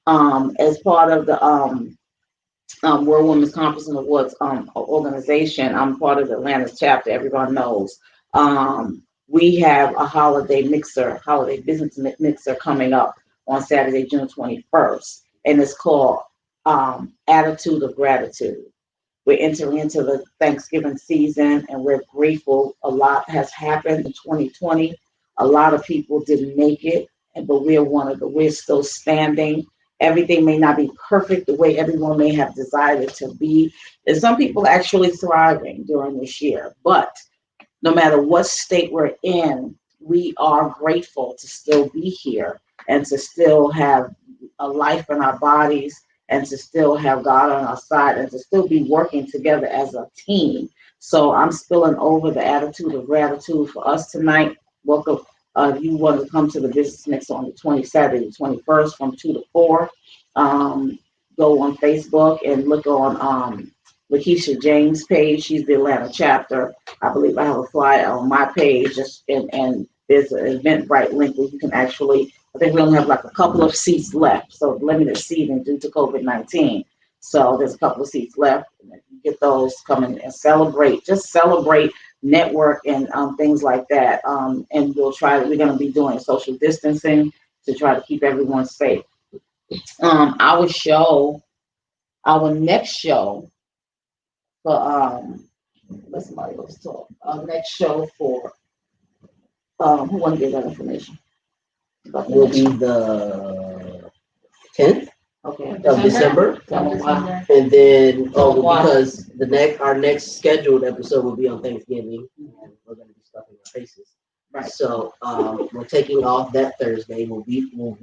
as part of the World Women's Conference and Awards organization, I'm part of the Atlanta chapter. Everyone knows. We have a holiday business mixer coming up on Saturday, June 21st, and it's called Attitude of Gratitude. We're entering into the Thanksgiving season, and we're grateful. A lot has happened in 2020. A lot of people didn't make it, but we're still standing. Everything may not be perfect the way everyone may have desired it to be. And some people are actually thriving during this year. But no matter what state we're in, we are grateful to still be here and to still have a life in our bodies and to still have God on our side and to still be working together as a team. So I'm spilling over the attitude of gratitude for us tonight. Welcome. If you want to come to the Business Mix on the 27th, 21st from 2 to 4, go on Facebook and look on Lakeisha James' page. She's the Atlanta chapter. I believe I have a flyer on my page, and there's an Eventbrite link where you can actually, I think we only have like a couple of seats left, so limited seating due to COVID-19. So there's a couple of seats left. And if you get those, come in and celebrate. Just celebrate, network, and things like that. And we're going to be doing social distancing to try to keep everyone safe. Our next show for let somebody else talk. Our next show for who want to give that information? Will be the 10th Okay. of December. And then because our next scheduled episode will be on Thanksgiving, and we're going to be stuffing our faces. Right. So we're taking off that Thursday. We will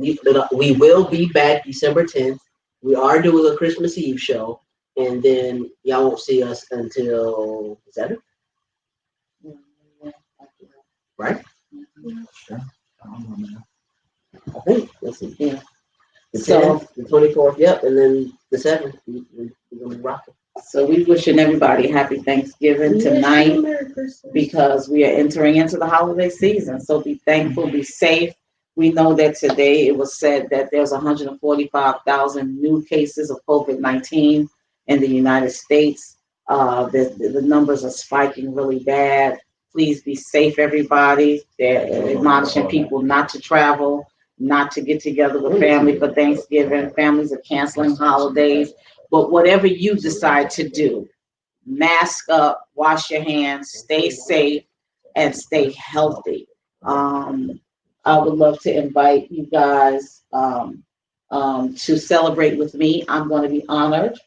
be back December 10th. We are doing a Christmas Eve show, and then y'all won't see us until the 7th, right? Sure. I think. Let's see. Yeah. The So 10th, the 24th, yep, and then the 7th. We're gonna be rocking. So we wishing everybody happy Thanksgiving tonight, because we are entering into the holiday season. So be thankful, be safe. We know that today it was said that there's 145,000 new cases of COVID-19 in the United States. The numbers are spiking really bad. Please be safe, everybody. They're admonishing people not to travel, not to get together with family for Thanksgiving. Families are canceling holidays. But whatever you decide to do, mask up, wash your hands, stay safe, and stay healthy. I would love to invite you guys to celebrate with me. I'm going to be honored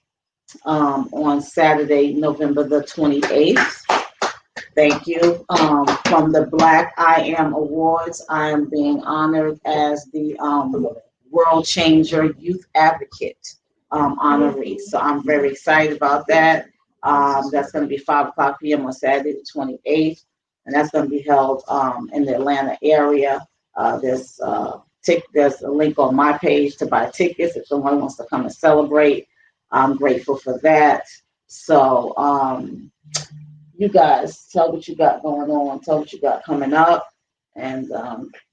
on Saturday, November the 28th. Thank you. From the Black I Am Awards, I am being honored as the World Changer Youth Advocate honoree. So I'm very excited about that. That's going to be 5:00 p.m. on Saturday the 28th, and that's going to be held in the Atlanta area. There's a link on my page to buy tickets if someone wants to come and celebrate. I'm grateful for that. So you guys tell what you got going on, tell what you got coming up, and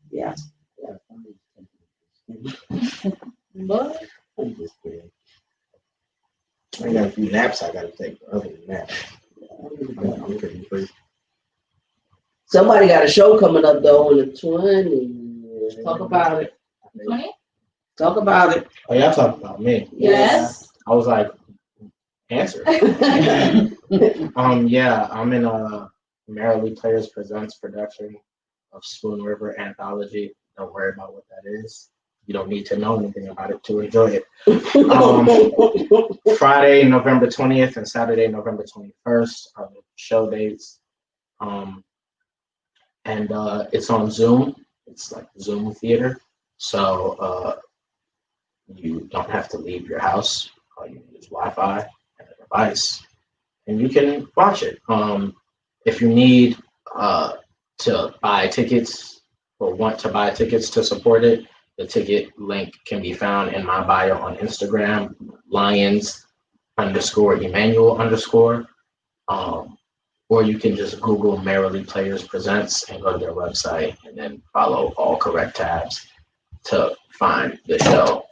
yeah. But I'm just kidding. I got a few naps I gotta take. Other than that, I'm pretty free. Somebody got a show coming up though on the 20th. Talk about it. 20? Talk about it. Oh, y'all talking about me? Yes. I was like, answer. Yeah, I'm in a Merrily Players Presents production of Spoon River Anthology. Don't worry about what that is. You don't need to know anything about it to enjoy it. Friday, November 20th and Saturday, November 21st are the show dates. And it's on Zoom. It's like Zoom theater. So you don't have to leave your house. All you need is Wi-Fi and a device, and you can watch it. If you need to buy tickets or want to buy tickets to support it, the ticket link can be found in my bio on Instagram, Lions_Emmanuel_. Or you can just Google Merrily Players Presents and go to their website and then follow all correct tabs to find the show.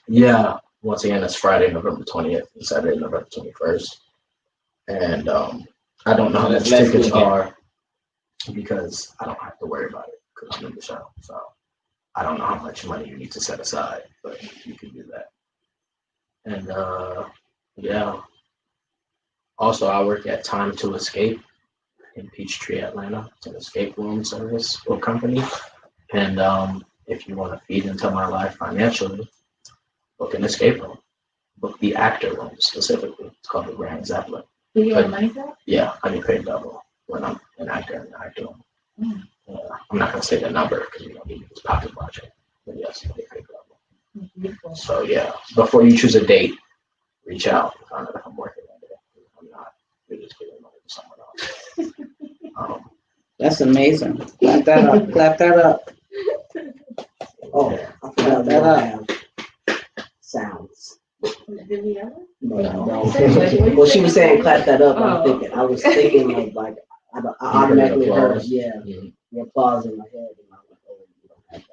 Yeah, once again, it's Friday, November 20th and Saturday, November 21st. And I don't know how much tickets are because I don't have to worry about it because I'm in the show. So I don't know how much money you need to set aside, but you can do that. And yeah. Also, I work at Time to Escape in Peachtree, Atlanta. It's an escape room service or company. And if you want to feed into my life financially, book an escape room. Book the actor room specifically. It's called the Grand Zeppelin. Do you get money for that? Yeah, I get paid double when I'm an actor in the actor room. I'm not going to say the number because you don't need to pocket watching. But yes, I get paid double. Beautiful. So yeah, before you choose a date, reach out and find out if I'm working that day. I'm not. You're just giving money to someone else. That's amazing. Clap that up. Clap that up. Oh, I forgot that have sounds. Did we ever? No. Well, she was saying clap that up. I was thinking like I automatically heard the applause in my head, and I was like, oh, you don't have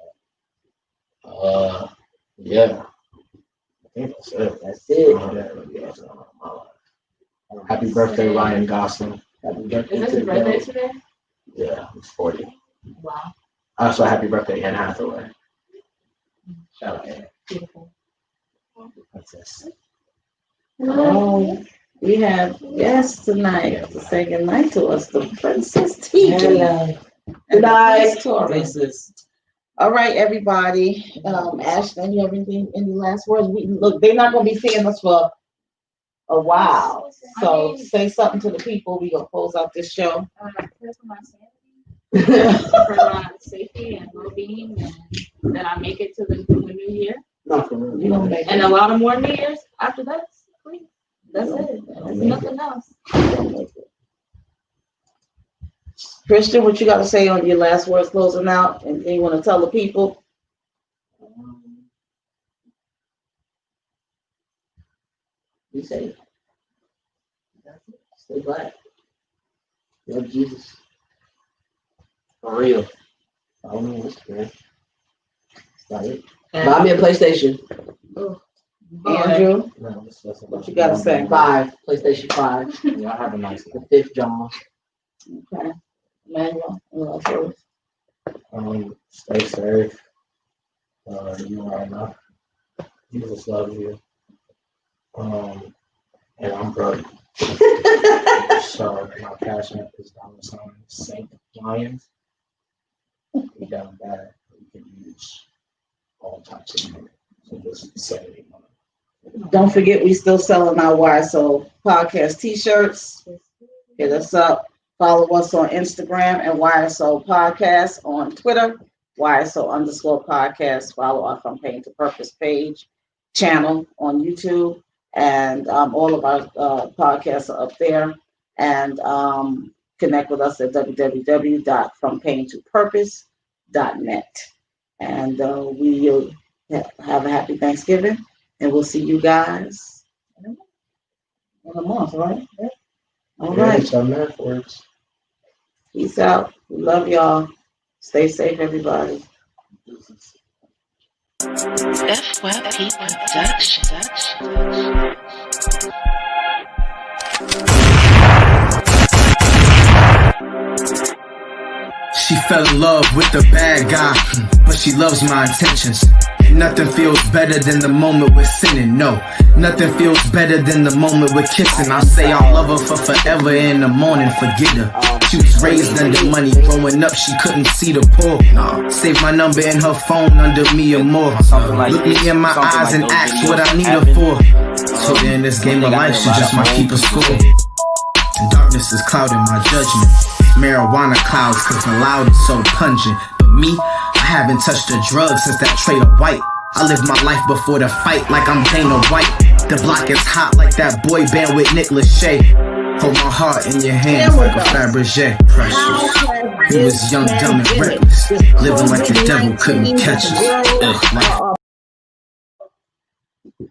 that. Yeah. I think that's it. That's it. Happy birthday, Ryan Gosling. Happy birthday Is this to his the birthday girl. today? Yeah, he's 40. Wow. Also, happy birthday, Anne Hathaway. Shout out, Anne. Beautiful. That's it. Oh, we have guests tonight to say goodnight to us, the Princess Tegan. Hello. Good night. This is All right, everybody. Ashton, you have anything, any last words? Look, they're not gonna be seeing us for a while. So say something to the people. We gonna close out this show. Pray for my sanity, for my safety and well-being, and that I make it to the new year. Not for real. You gonna make And it. a lot of more New Year's after that, please. That's it. There's nothing else. Christian, what you got to say on your last words closing out? And you want to tell the people? Be safe. Stay black. Love Jesus. for real. Follow me on Instagram. That's about it. Buy me a PlayStation. Oh, Andrew, No, this was what you gotta say? 5, PlayStation 5. Y'all have a nice The one. 5th John. Okay. Emmanuel, you want to say? Stay safe. You are enough. Jesus loves you. And I'm broke. So my cash app is $Saint Lions. We down bad. We can use all types of money. So just send me money. Don't forget, we still selling our YSO podcast t-shirts. Hit us up. Follow us on Instagram and YSO Podcast on Twitter, YSO_podcast. Follow our From Pain to Purpose page, channel on YouTube, and all of our podcasts are up there. And connect with us at www.FromPainToPurpose.net. And we have a happy Thanksgiving, and we'll see you guys in a month, right? All right. So math works. Peace out. We love y'all. Stay safe, everybody. FYP Production. She fell in love with the bad guy, but she loves my intentions. And nothing feels better than the moment we're sinning. No, nothing feels better than the moment we're kissing. I'll say I'll love her for forever, in the morning forget her. She was raised under money, growing up she couldn't see the poor. Save my number in her phone under me or more. Look me in my eyes and ask what I need her for. So in this game of life, she just might keep a score. And darkness is clouding my judgment. Marijuana clouds cause the loud is so pungent. But me, I haven't touched a drug since that tray of white. I live my life before the fight like I'm Dana White. The block is hot like that boy band with Nick Lachey. Hold my heart in your hands like a Fabergé. Precious. We was young, dumb, and reckless. Living like the devil couldn't catch us. Ugh, life